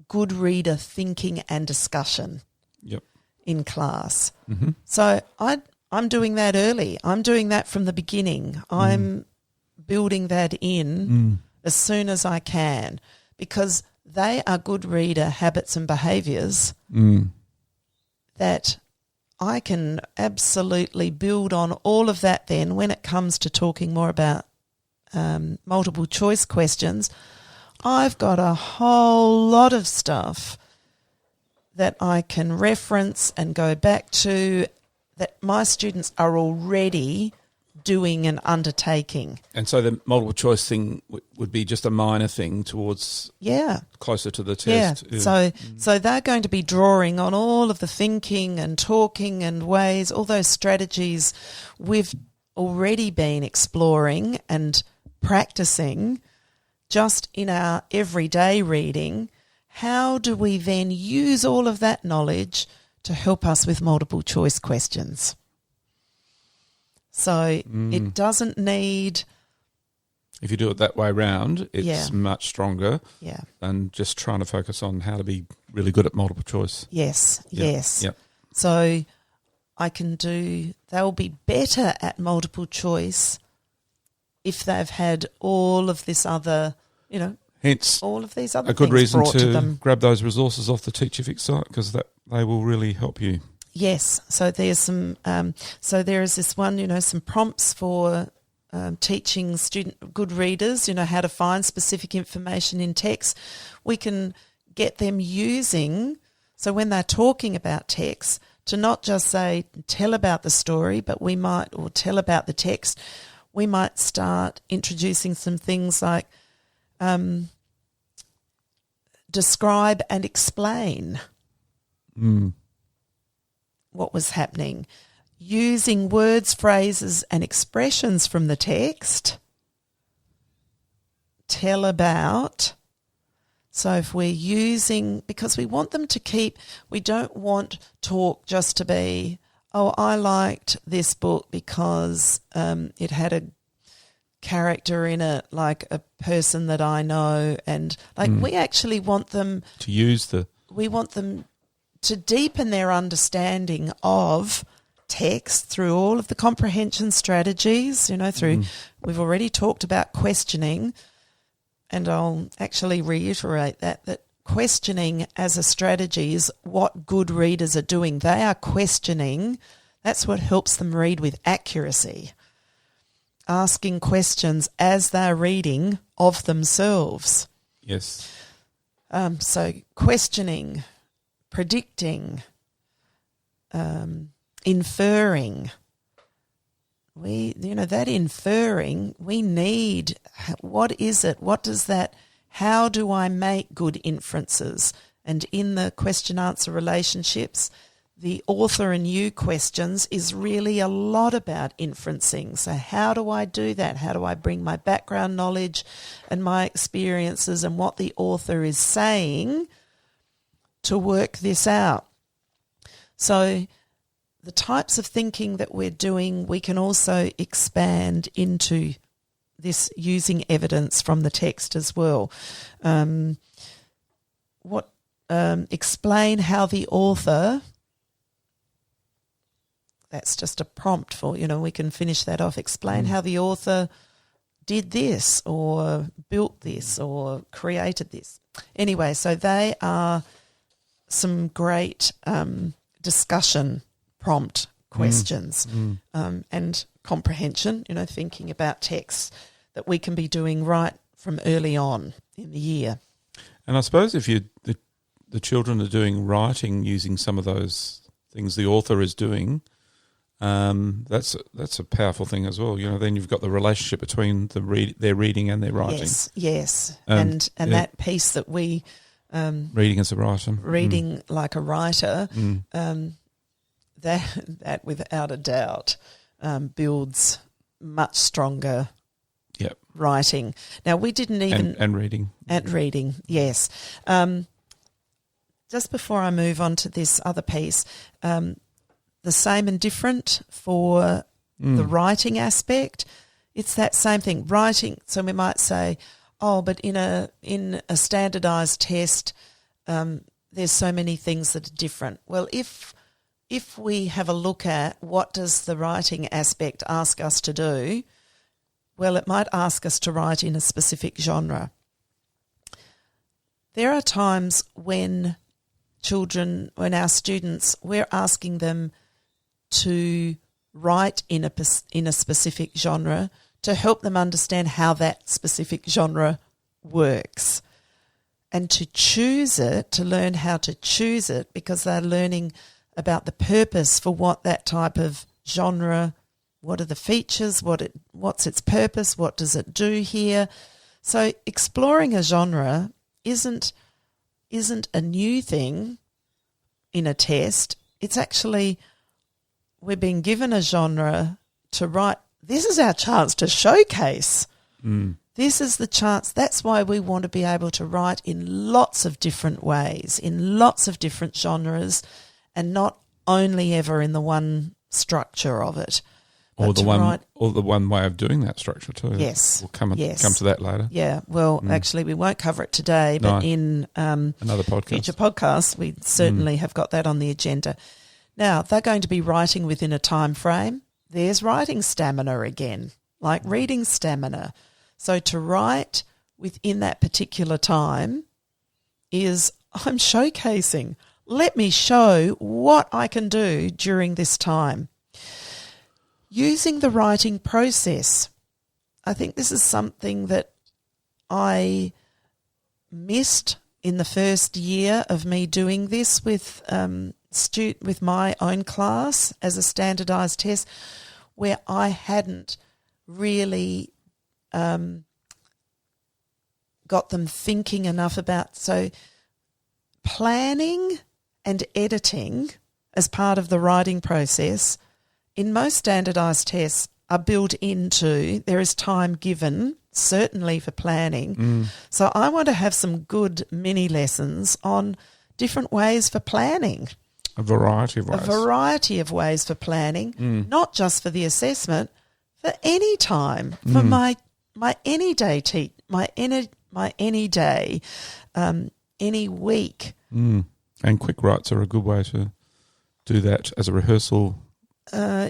good reader thinking and discussion in class. Mm-hmm. So I'm doing that early. I'm doing that from the beginning. I'm building that in as soon as I can, because they are good reader habits and behaviours that I can absolutely build on all of that then when it comes to talking more about multiple choice questions. I've got a whole lot of stuff that I can reference and go back to that my students are already doing and undertaking. And so the multiple choice thing would be just a minor thing towards closer to the test. Yeah. So they're going to be drawing on all of the thinking and talking and ways, all those strategies we've already been exploring and practicing just in our everyday reading. How do we then use all of that knowledge to help us with multiple choice questions? So it doesn't need... If you do it that way round, it's much stronger than just trying to focus on how to be really good at multiple choice. Yes. Yep. So they'll be better at multiple choice if they've had all of this other, hence all of these other a good things reason brought to them. grab those resources off the Teachifix site, because they will really help you. Yes, so there's some. So there is this one, some prompts for teaching good readers, how to find specific information in text. We can get them using. So when they're talking about text, to not just say tell about the story, but or tell about the text. We might start introducing some things like describe and explain. What was happening, using words, phrases and expressions from the text. Tell about. So if we're using, because we want them to we don't want talk just to be, I liked this book because it had a character in it, like a person that I know, and we actually want them to we want them to deepen their understanding of text through all of the comprehension strategies, we've already talked about questioning, and I'll actually reiterate that questioning as a strategy is what good readers are doing. They are questioning. That's what helps them read with accuracy. Asking questions as they're reading of themselves. Yes. So questioning, predicting, inferring. That inferring, we need, what is it? What does that, how do I make good inferences? And in the question-answer relationships, the author and you questions is really a lot about inferencing. So how do I do that? How do I bring my background knowledge and my experiences and what the author is saying to work this out? So the types of thinking that we're doing, we can also expand into this using evidence from the text as well. Explain how the author, that's just a prompt for, we can finish that off. Explain how the author did this or built this or created this. Anyway, so they are some great discussion prompt questions and comprehension, thinking about texts that we can be doing right from early on in the year. And I suppose if the children are doing writing using some of those things the author is doing, that's a powerful thing as well. Then you've got the relationship between their reading and their writing. Yes, and that piece that we reading as a writer, reading like a writer, that without a doubt builds much stronger. Yep. Writing. Now we didn't even and reading. And reading, yes. Just before I move on to this other piece, the same and different for the writing aspect. It's that same thing. Writing. So we might say, but in a standardised test, there's so many things that are different. Well, if we have a look at what does the writing aspect ask us to do, well, it might ask us to write in a specific genre. There are times when our students, we're asking them to write in a specific genre to help them understand how that specific genre works, and to choose it, to learn how to choose it, because they're learning about the purpose for what that type of genre, what are the features, what's its purpose, what does it do here. So exploring a genre isn't a new thing in a test. It's actually, we're being given a genre to write. This is our chance to showcase. This is the chance. That's why we want to be able to write in lots of different ways, in lots of different genres, and not only ever in the one structure of it. Or the one way of doing that structure too. Yes. We'll come to that later. Yeah. Well, actually, we won't cover it today, but in another podcast. Future podcasts, we certainly have got that on the agenda. Now, they're going to be writing within a time frame. There's writing stamina again, like reading stamina. So to write within that particular time is I'm showcasing. Let me show what I can do during this time. Using the writing process. I think this is something that I missed in the first year of me doing this with with my own class as a standardised test, where I hadn't really got them thinking enough about. So planning and editing as part of the writing process in most standardised tests are built into, there is time given, certainly for planning. So I want to have some good mini lessons on different ways for planning. A variety of ways. A variety of ways for planning, not just for the assessment, for any time, for my any day any day, any week. And quick writes are a good way to do that as a rehearsal.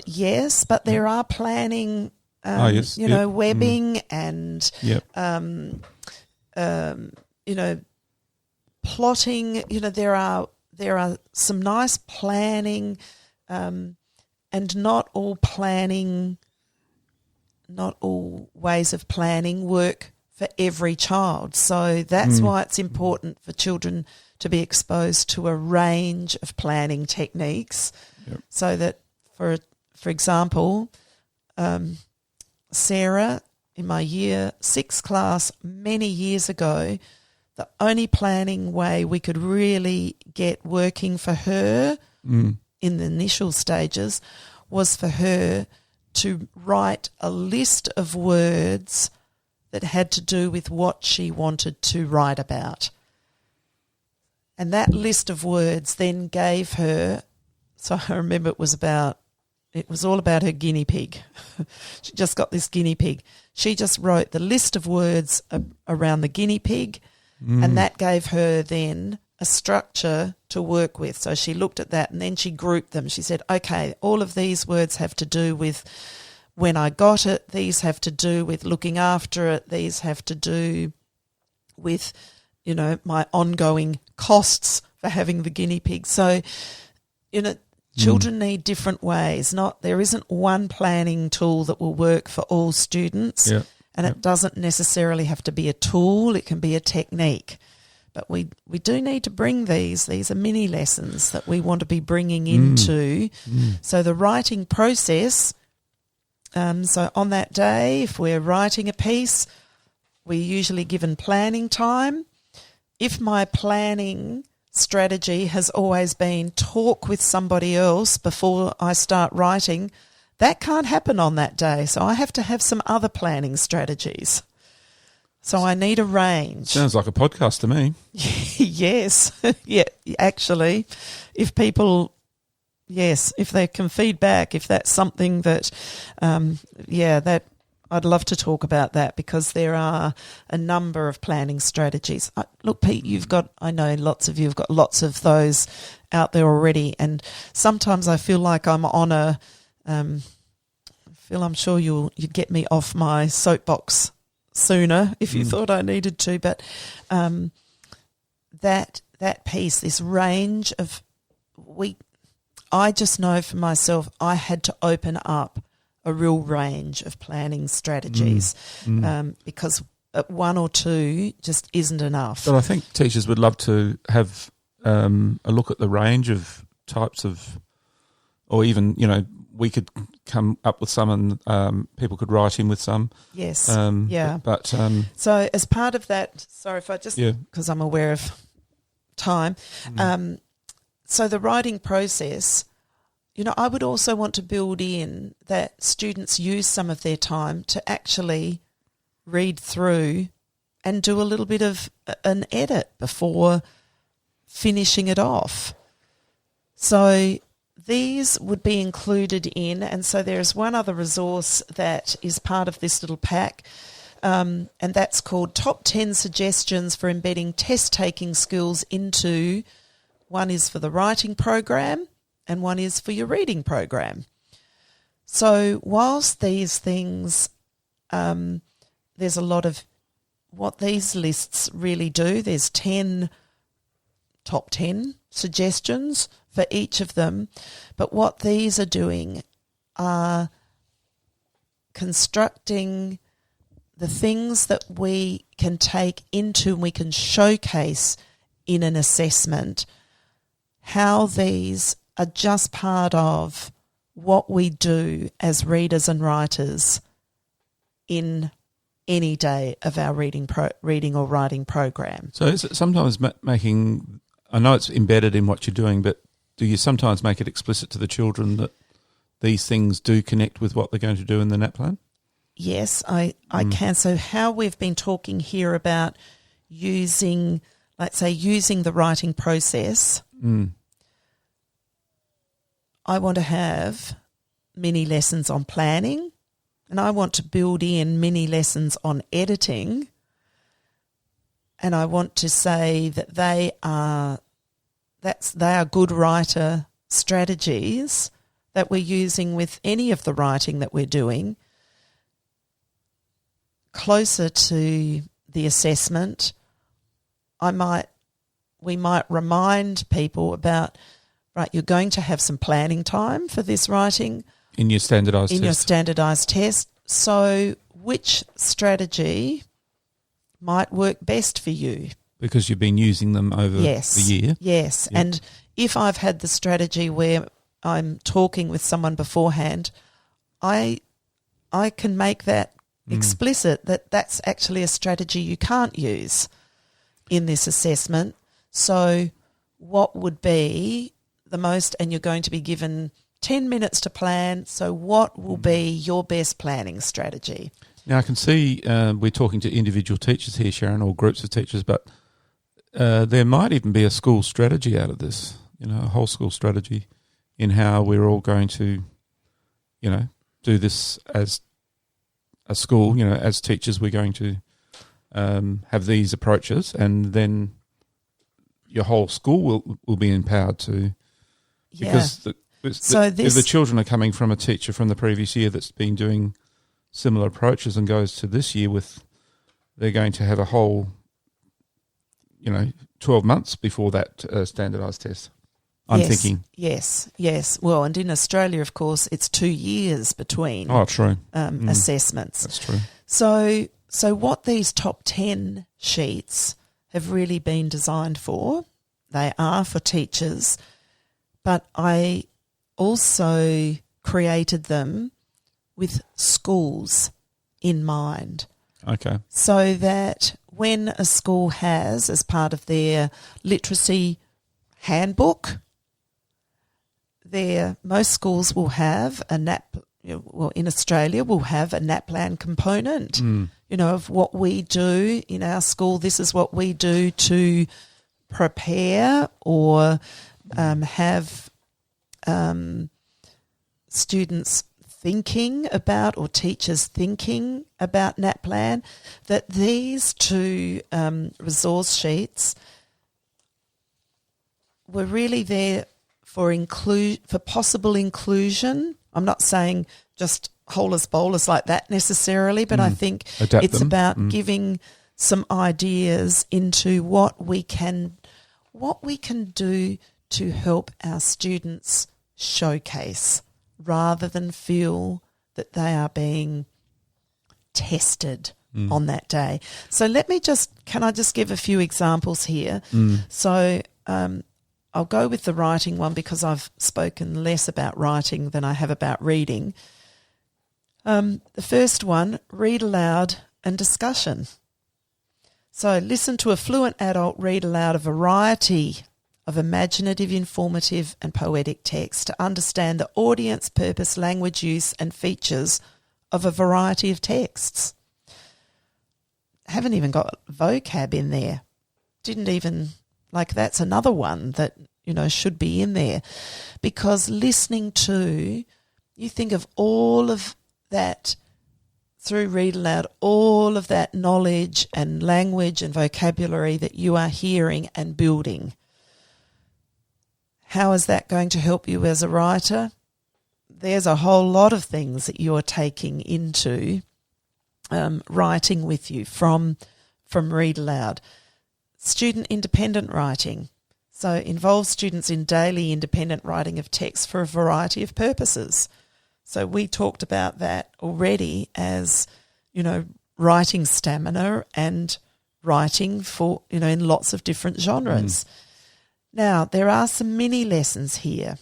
Yes, but there are planning, webbing and, plotting. There are some nice planning, and not all ways of planning work for every child. So that's why it's important for children to be exposed to a range of planning techniques, so that, for example, Sarah, in my year 6 class many years ago, the only planning way we could really get working for her in the initial stages was for her to write a list of words that had to do with what she wanted to write about. And that list of words then gave her, so I remember it was all about her guinea pig. She just got this guinea pig. She just wrote the list of words around the guinea pig, and that gave her then a structure to work with. So she looked at that and then she grouped them. She said, okay, all of these words have to do with when I got it. These have to do with looking after it. These have to do with, my ongoing costs for having the guinea pig. So, children need different ways. There isn't one planning tool that will work for all students, and it doesn't necessarily have to be a tool. It can be a technique. But we do need to bring these. These are mini lessons that we want to be bringing into. So the writing process, so on that day, if we're writing a piece, we're usually given planning time. If my planning strategy has always been talk with somebody else before I start writing, that can't happen on that day. So I have to have some other planning strategies. So I need a range. Sounds like a podcast to me. Yes. Yeah, actually, if they can feedback, if that's something that, that I'd love to talk about that, because there are a number of planning strategies. Look, Pete, I know lots of you have got lots of those out there already, and sometimes I feel like I'm on I'm sure you'd get me off my soapbox sooner if you thought I needed to, but that piece, this range of I just know for myself I had to open up a real range of planning strategies because one or two just isn't enough. But I think teachers would love to have a look at the range of types of, or even, we could come up with some and people could write in with some. Yes, But so as part of that, sorry if I just, because I'm aware of time, so the writing process, I would also want to build in that students use some of their time to actually read through and do a little bit of an edit before finishing it off. So these would be included in, and so there's one other resource that is part of this little pack, and that's called Top 10 Suggestions for Embedding Test-Taking Skills into, one is for the writing program, and one is for your reading program. So whilst these things, there's a lot of what these lists really do. There's top 10 suggestions for each of them. But what these are doing are constructing the things that we can take into and we can showcase in an assessment, how these are just part of what we do as readers and writers in any day of our reading or writing program. So is it sometimes making, I know it's embedded in what you're doing, but do you sometimes make it explicit to the children that these things do connect with what they're going to do in the NAPLAN? Yes, I can. So how we've been talking here about using, let's say, using the writing process, I want to have mini lessons on planning, and I want to build in mini lessons on editing, and I want to say that they are good writer strategies that we're using with any of the writing that we're doing, closer to the assessment. We might remind people about, right, you're going to have some planning time for this writing in your standardised test. Your standardised test. So which strategy might work best for you? Because you've been using them over the year. Yes. Yep. And if I've had the strategy where I'm talking with someone beforehand, I can make that explicit that that's actually a strategy you can't use in this assessment. So what would be the most, and you're going to be given 10 minutes to plan, so what will be your best planning strategy? Now I can see we're talking to individual teachers here, Sharon, or groups of teachers, but there might even be a school strategy out of this, a whole school strategy in how we're all going to, do this as a school, as teachers we're going to have these approaches, and then your whole school will be empowered to, because if the children are coming from a teacher from the previous year that's been doing similar approaches and goes to this year they're going to have a whole, 12 months before that standardised test. I'm thinking. Yes. Well, and in Australia, of course, it's 2 years between assessments. That's true. So what these top 10 sheets have really been designed for, they are for teachers, but I also created them with schools in mind. Okay. So that when a school has, as part of their literacy handbook, most schools will have a in Australia will have a NAPLAN component, of what we do in our school. This is what we do to prepare or have students thinking about, or teachers thinking about NAPLAN, that these two resource sheets were really there for possible inclusion. I'm not saying just holus bolus like that necessarily, but I think it's about giving some ideas into what we can do to help our students showcase, rather than feel that they are being tested on that day. So can I just give a few examples here? So I'll go with the writing one because I've spoken less about writing than I have about reading. The first one, read aloud and discussion. So listen to a fluent adult read aloud a variety of imaginative, informative and poetic text to understand the audience, purpose, language use and features of a variety of texts. Haven't even got vocab in there. That's another one that, should be in there, because listening to, you think of all of that through read aloud, all of that knowledge and language and vocabulary that you are hearing and building. how is that going to help you as a writer? There's a whole lot of things that you're taking into writing with you from Read Aloud. Student independent writing. So involves students in daily independent writing of text for a variety of purposes. So we talked about that already as, writing stamina and writing for, in lots of different genres. Now, there are some mini lessons here.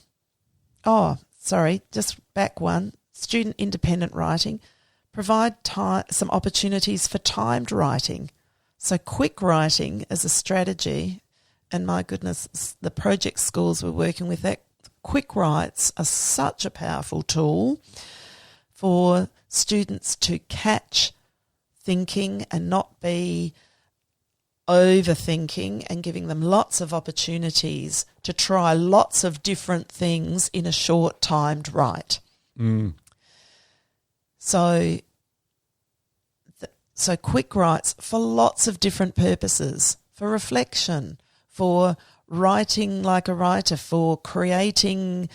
Just back one. Student independent writing. Provide some opportunities for timed writing. So quick writing as a strategy, and my goodness, the project schools we're working with, that quick writes are such a powerful tool for students to catch thinking and not be overthinking, and giving them lots of opportunities to try lots of different things in a short timed write. So quick writes for lots of different purposes, for reflection, for writing like a writer, for creating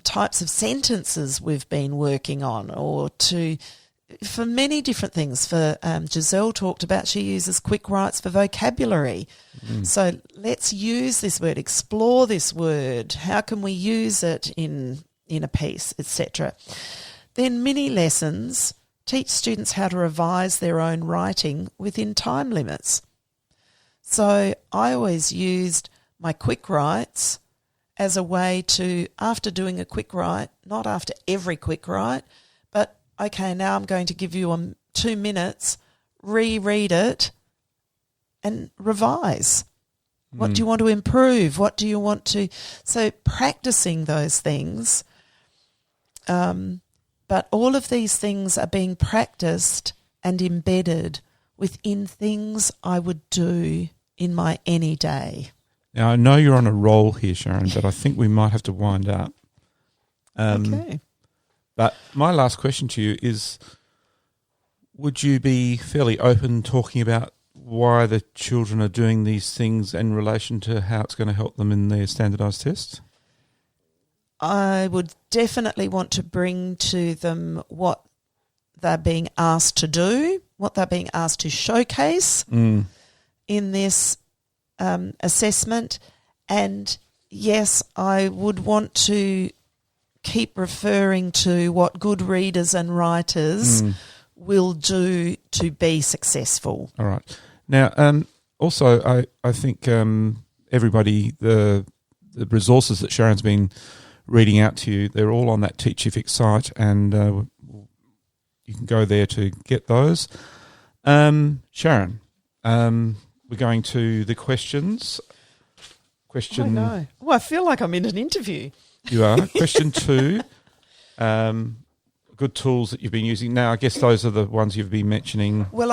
types of sentences we've been working on, or for many different things. Giselle talked about, she uses quick writes for vocabulary. So let's use this word, explore this word. How can we use it in a piece, etc. Then mini lessons teach students how to revise their own writing within time limits. So I always used my quick writes as a way to, after doing a quick write, not after every quick write, but okay, now I'm going to give you 2 minutes, reread it and revise. What do you want to improve? What do you want to... So practicing those things, but all of these things are being practiced and embedded within things I would do in my any day. Now, I know you're on a roll here, Sharon, but I think we might have to wind up. Okay. But my last question to you is, would you be fairly open talking about why the children are doing these things in relation to how it's going to help them in their standardised tests? I would definitely want to bring to them what they're being asked to do, what they're being asked to showcase in this assessment. And yes, I would want to keep referring to what good readers and writers will do to be successful. All right. Now, also, I think everybody, the resources that Sharon's been reading out to you, they're all on that Teachific site, and you can go there to get those. Sharon, we're going to the questions. Oh, no. Well, I feel like I'm in an interview. You are. Question 2, good tools that you've been using. Now, I guess those are the ones you've been mentioning. Well,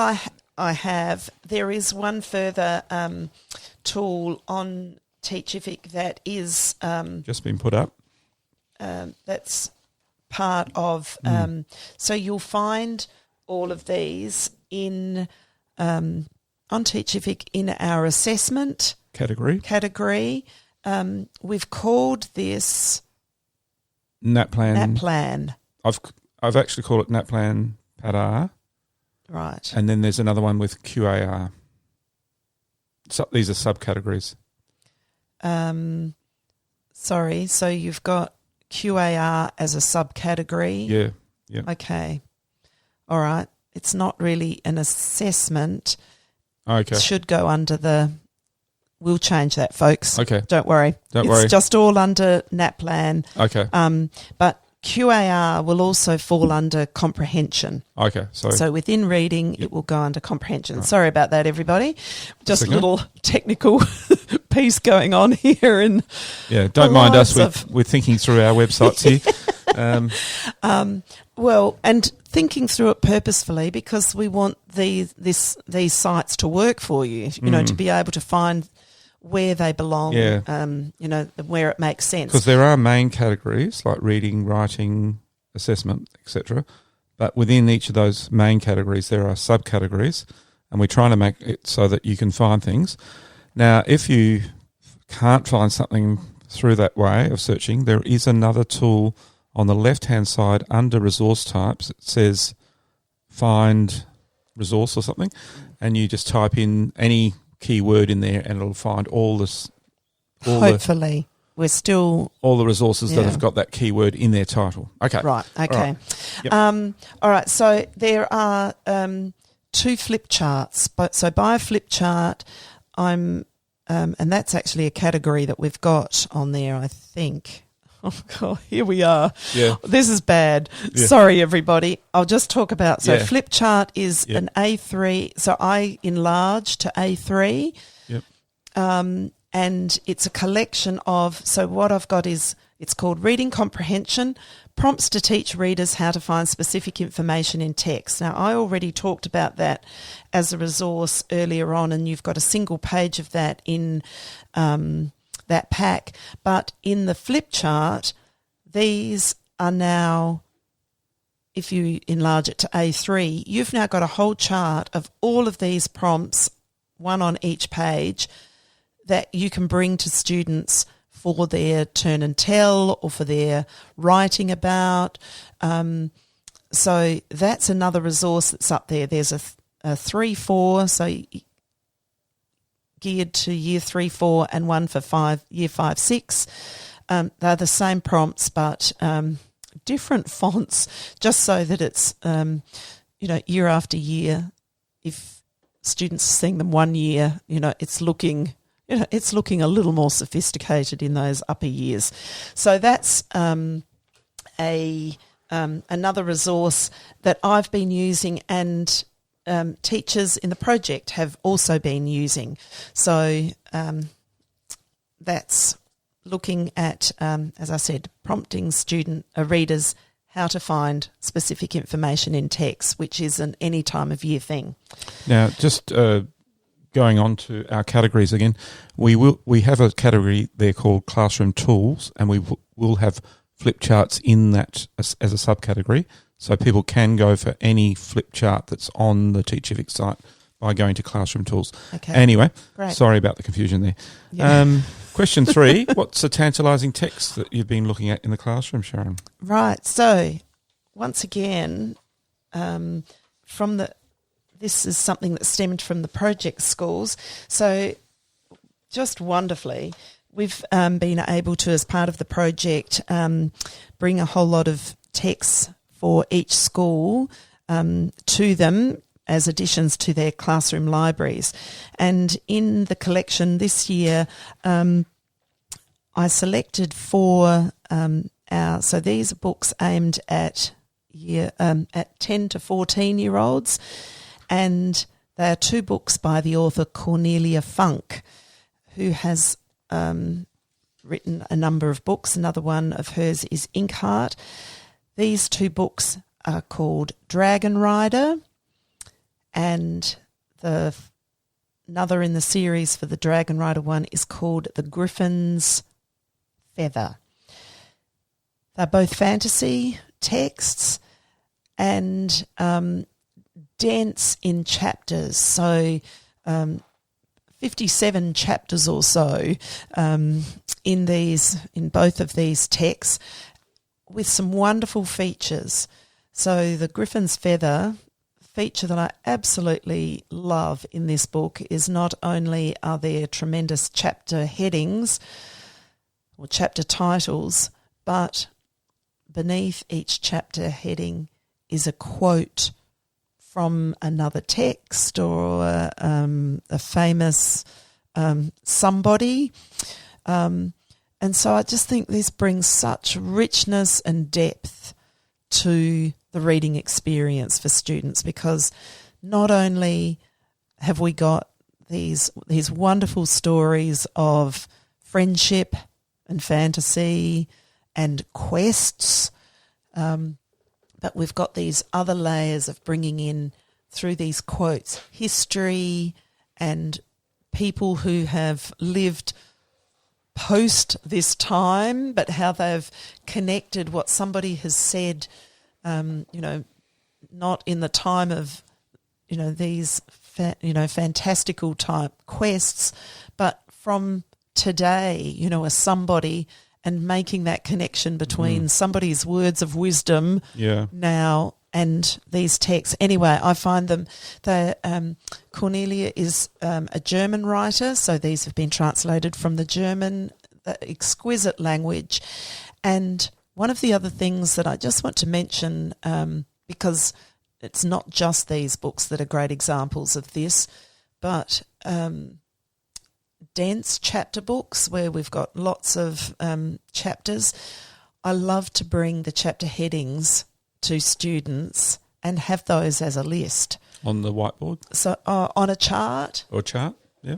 I have. There is one further tool on Teachific that is... just been put up. That's part of... so you'll find all of these on Teachific in our assessment category. We've called this NAPLAN. I've actually called it NAPLAN PADR. Right. And then there's another one with QAR. So these are subcategories. Sorry, so you've got QAR as a subcategory. Yeah. Okay. All right. It's not really an assessment. Okay. It should go under the... We'll change that, folks. Okay. Don't worry. It's just all under NAPLAN. Okay. But QAR will also fall under comprehension. Okay. So within reading, it will go under comprehension. Right. Sorry about that, everybody. Just a little technical piece going on here. And don't mind us. We're thinking through our websites here. Well, and thinking through it purposefully, because we want these sites to work for you, to be able to find where they belong, where it makes sense. Because there are main categories like reading, writing, assessment, etc. But within each of those main categories, there are subcategories, and we're trying to make it so that you can find things. Now, if you can't find something through that way of searching, there is another tool on the left-hand side under resource types. It says find resource or something, and you just type in any keyword in there and it'll find all this. Hopefully. We're still... all the resources that have got that keyword in their title. Okay. Right, okay. All right. Yep. All right, so there are 2 flip charts. So by a flip chart, and that's actually a category that we've got on there, I think. Oh, God, here we are. Yeah. This is bad. Yeah. Sorry, everybody. I'll just talk about... So Yeah. flip chart is Yep. an A3. So I enlarge to A3. Yep. And it's a collection of, so what I've got is, it's called Reading Comprehension, Prompts to Teach Readers How to Find Specific Information in Text. Now, I already talked about that as a resource earlier on, and you've got a single page of that in that pack. But in the flip chart, these are now, if you enlarge it to A3, you've now got a whole chart of all of these prompts, one on each page, that you can bring to students for their turn and tell or for their writing about. So that's another resource that's up there. There's a 3-4, so geared to year 3-4, and one for year 5-6. They're the same prompts but different fonts, just so that it's year after year. If students are seeing them one year, it's looking a little more sophisticated in those upper years. So that's another resource that I've been using, and teachers in the project have also been using. So that's looking at, as I said, prompting readers how to find specific information in text, which is an any time of year thing. Now, just going on to our categories again, we have a category there called Classroom Tools, and we will have flip charts in that as a subcategory, so people can go for any flip chart that's on the Teachific site by going to Classroom Tools. Okay. Anyway, Great. Sorry about the confusion there. Yeah. Question 3, what's a tantalising text that you've been looking at in the classroom, Sharon? Right. So once again, this is something that stemmed from the project schools. So just wonderfully, we've been able to, as part of the project, bring a whole lot of texts for each school to them as additions to their classroom libraries. And in the collection this year, I selected 4 so these are books aimed at 10 to 14-year-olds, and they are 2 books by the author Cornelia Funk, who has written a number of books. Another one of hers is Inkheart. These 2 books are called Dragon Rider, and another in the series for the Dragon Rider one is called The Griffin's Feather. They're both fantasy texts and dense in chapters, so 57 chapters or so in both of these texts, with some wonderful features. So the Griffin's Feather feature that I absolutely love in this book is not only are there tremendous chapter headings or chapter titles, but beneath each chapter heading is a quote from another text or a famous somebody. And so I just think this brings such richness and depth to the reading experience for students, because not only have we got these wonderful stories of friendship and fantasy and quests, but we've got these other layers of bringing in, through these quotes, history and people who have lived post this time, but how they've connected what somebody has said, not in the time of, these fantastical type quests, but from today, you know, a somebody, and making that connection between somebody's words of wisdom now and these texts. Anyway, I find them, Cornelia is a German writer, so these have been translated from the German, exquisite language. And one of the other things that I just want to mention, because it's not just these books that are great examples of this, but dense chapter books where we've got lots of chapters. I love to bring the chapter headings to students and have those as a list. On the whiteboard? So on a chart. Or chart, yeah.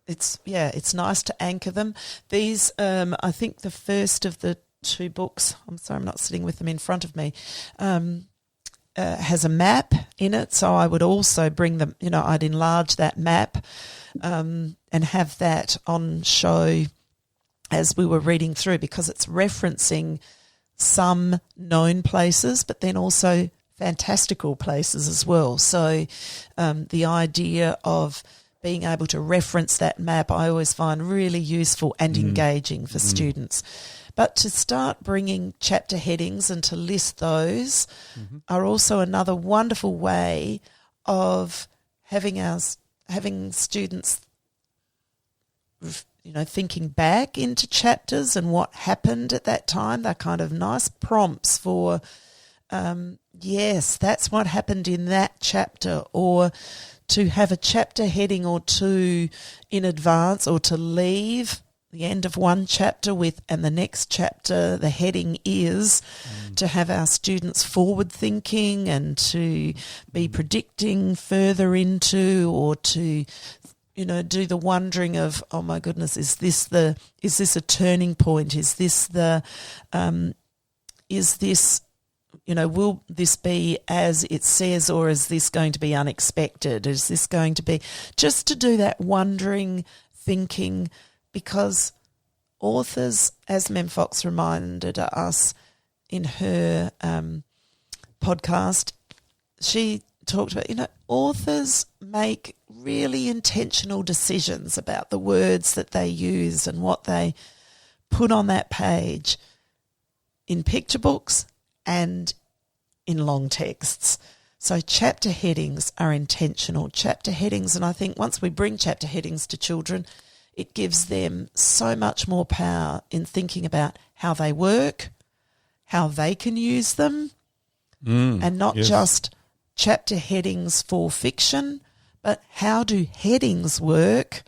It's nice to anchor them. These, I think the first of the two books, I'm sorry I'm not sitting with them in front of me, has a map in it, so I would also bring them, you know, I'd enlarge that map and have that on show as we were reading through, because it's referencing some known places but then also fantastical places as well. So the idea of being able to reference that map I always find really useful and engaging for students. But to start bringing chapter headings and to list those are also another wonderful way of having students, you know, thinking back into chapters and what happened at that time. They're kind of nice prompts for, yes, that's what happened in that chapter, or to have a chapter heading or two in advance, or to leave the end of one chapter with, and the next chapter, the heading is, to have our students forward thinking and to be predicting further into, or to, you know, do the wondering of, oh my goodness, is this a turning point? Is this, you know, will this be as it says, or is this going to be unexpected? Is this going to be, just to do that wondering thinking, because authors, as Mem Fox reminded us in her podcast, she talked about, you know, authors make really intentional decisions about the words that they use and what they put on that page in picture books and in long texts. So chapter headings are intentional. Chapter headings, and I think once we bring chapter headings to children, it gives them so much more power in thinking about how they work, how they can use them, and not just chapter headings for fiction, but how do headings work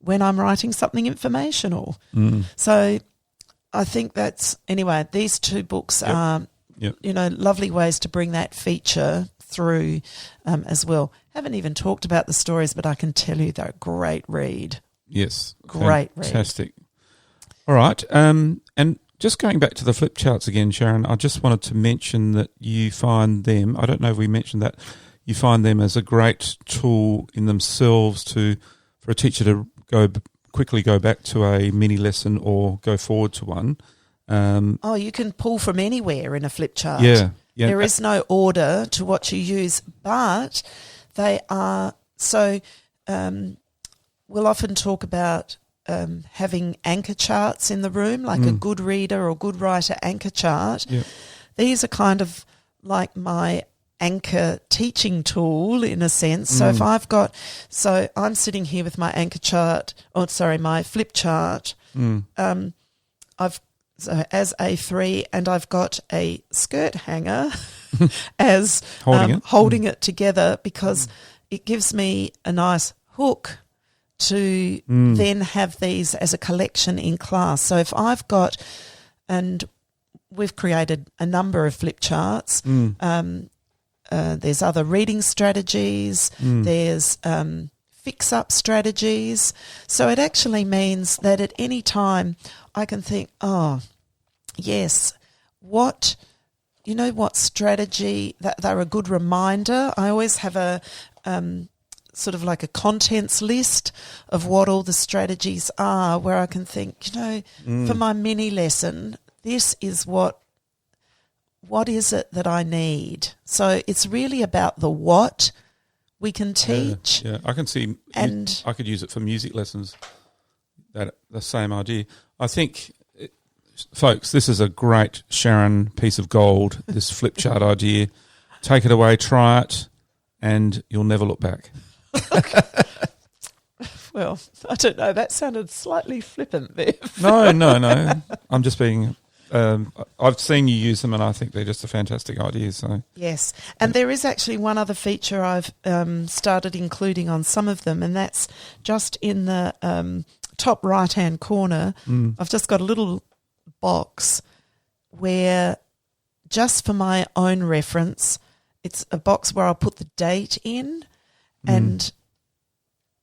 when I'm writing something informational? So I think that's, anyway, these two books are, you know, lovely ways to bring that feature through as well. Haven't even talked about the stories, but I can tell you they're a great read. Yes. Great Fantastic. All right. And just going back to the flip charts again, Sharon, I just wanted to mention that you find them, I don't know if we mentioned that, you find them as a great tool in themselves for a teacher to quickly go back to a mini lesson or go forward to one. You can pull from anywhere in a flip chart. Yeah. There is no order to what you use, but they are so. We'll often talk about having anchor charts in the room, like a good reader or good writer anchor chart. Yep. These are kind of like my anchor teaching tool in a sense. So if I'm sitting here with my anchor chart, my flip chart. I've as A3, and I've got a skirt hanger as holding it together, because it gives me a nice hook to then have these as a collection in class. So if I've got, and we've created a number of flip charts, there's other reading strategies, there's fix-up strategies. So it actually means that at any time I can think, oh, yes, what strategy, that they're a good reminder. I always have a sort of like a contents list of what all the strategies are, where I can think, for my mini lesson, this is what is it that I need? So it's really about the what we can teach. Yeah, I can see, and I could use it for music lessons the same idea. I think, folks, this is a great Sharon piece of gold, this flip chart idea. Take it away, try it, and you'll never look back. Well, I don't know. That sounded slightly flippant there. No. I'm just being... I've seen you use them, and I think they're just a fantastic idea. So yes, and there is actually one other feature I've started including on some of them, and that's just in the top right-hand corner. I've just got a little box where, just for my own reference, it's a box where I'll put the date in and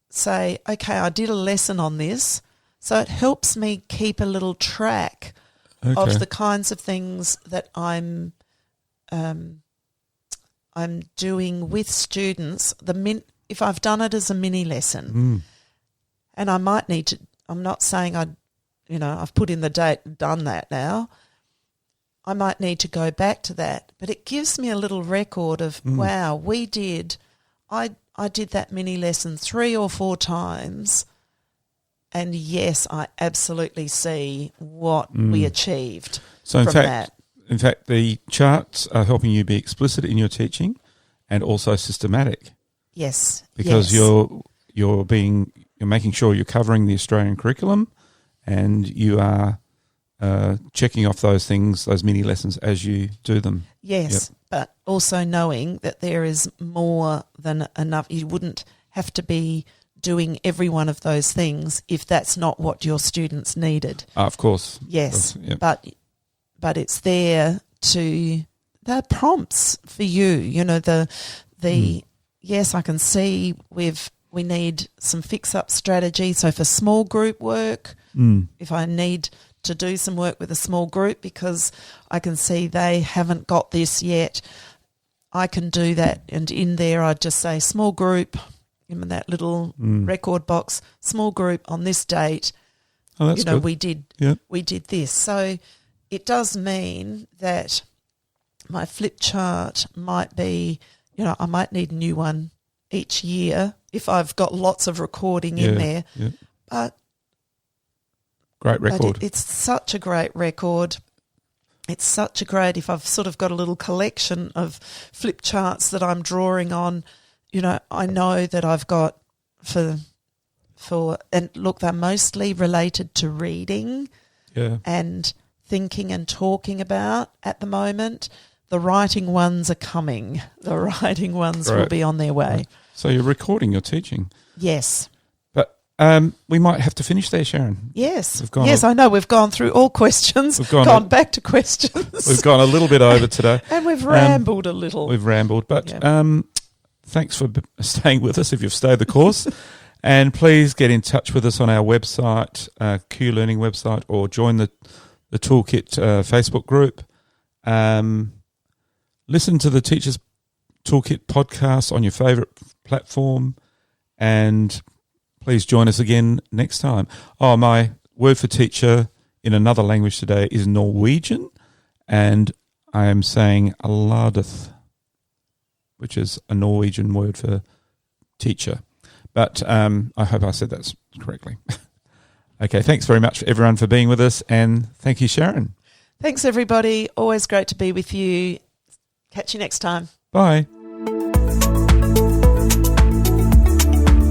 say, okay, I did a lesson on this. So it helps me keep a little track of the kinds of things that I'm doing with students. If I've done it as a mini lesson, and I might need to. I'm not saying I've put in the date and done that now. I might need to go back to that, but it gives me a little record of wow, we did. I did that mini lesson 3 or 4 times. And yes, I absolutely see what we achieved from that. In fact, the charts are helping you be explicit in your teaching and also systematic. Yes, because you're making sure you're covering the Australian curriculum, and you are checking off those things, those mini lessons as you do them. Yes, but also knowing that there is more than enough. You wouldn't have to be doing every one of those things if that's not what your students needed. Of course. Yes, Of course, but it's there to, they're prompts for you. Yes, I can see we need some fix-up strategy. So for small group work, if I need to do some work with a small group because I can see they haven't got this yet, I can do that. And in there I'd just say small group, in that little record box, small group on this date. Oh, that's good. we did this. So it does mean that my flip chart might be, I might need a new one each year if I've got lots of recording in there. Yeah. But great record. It's such a great record. It's such a great, if I've sort of got a little collection of flip charts that I'm drawing on, I know that I've got and look, they're mostly related to reading and thinking and talking about at the moment. The writing ones are coming. The writing ones will be on their way. Right. So you're recording your teaching. Yes. But we might have to finish there, Sharon. Yes. I know. We've gone through all questions. We've gone back to questions. We've gone a little bit over today. And we've rambled a little. We've rambled. But thanks for staying with us if you've stayed the course. And please get in touch with us on our website, Q Learning website, or join the Toolkit Facebook group. Listen to the Teachers Toolkit podcast on your favourite platform, and please join us again next time. Oh, my word for teacher in another language today is Norwegian, and I am saying aladith, which is a Norwegian word for teacher. But I hope I said that correctly. Okay, thanks very much, everyone, for being with us, and thank you, Sharon. Thanks, everybody. Always great to be with you. Catch you next time. Bye.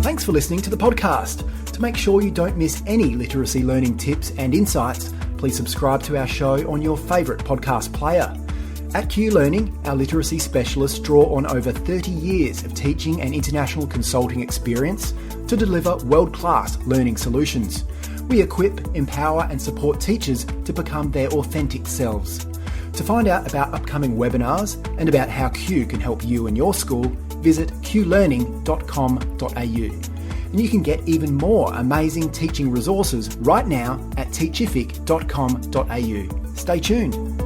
Thanks for listening to the podcast. To make sure you don't miss any literacy learning tips and insights, please subscribe to our show on your favourite podcast player. At Q Learning, our literacy specialists draw on over 30 years of teaching and international consulting experience to deliver world-class learning solutions. We equip, empower and support teachers to become their authentic selves. To find out about upcoming webinars and about how Q can help you and your school, visit qlearning.com.au. And you can get even more amazing teaching resources right now at teachific.com.au. Stay tuned.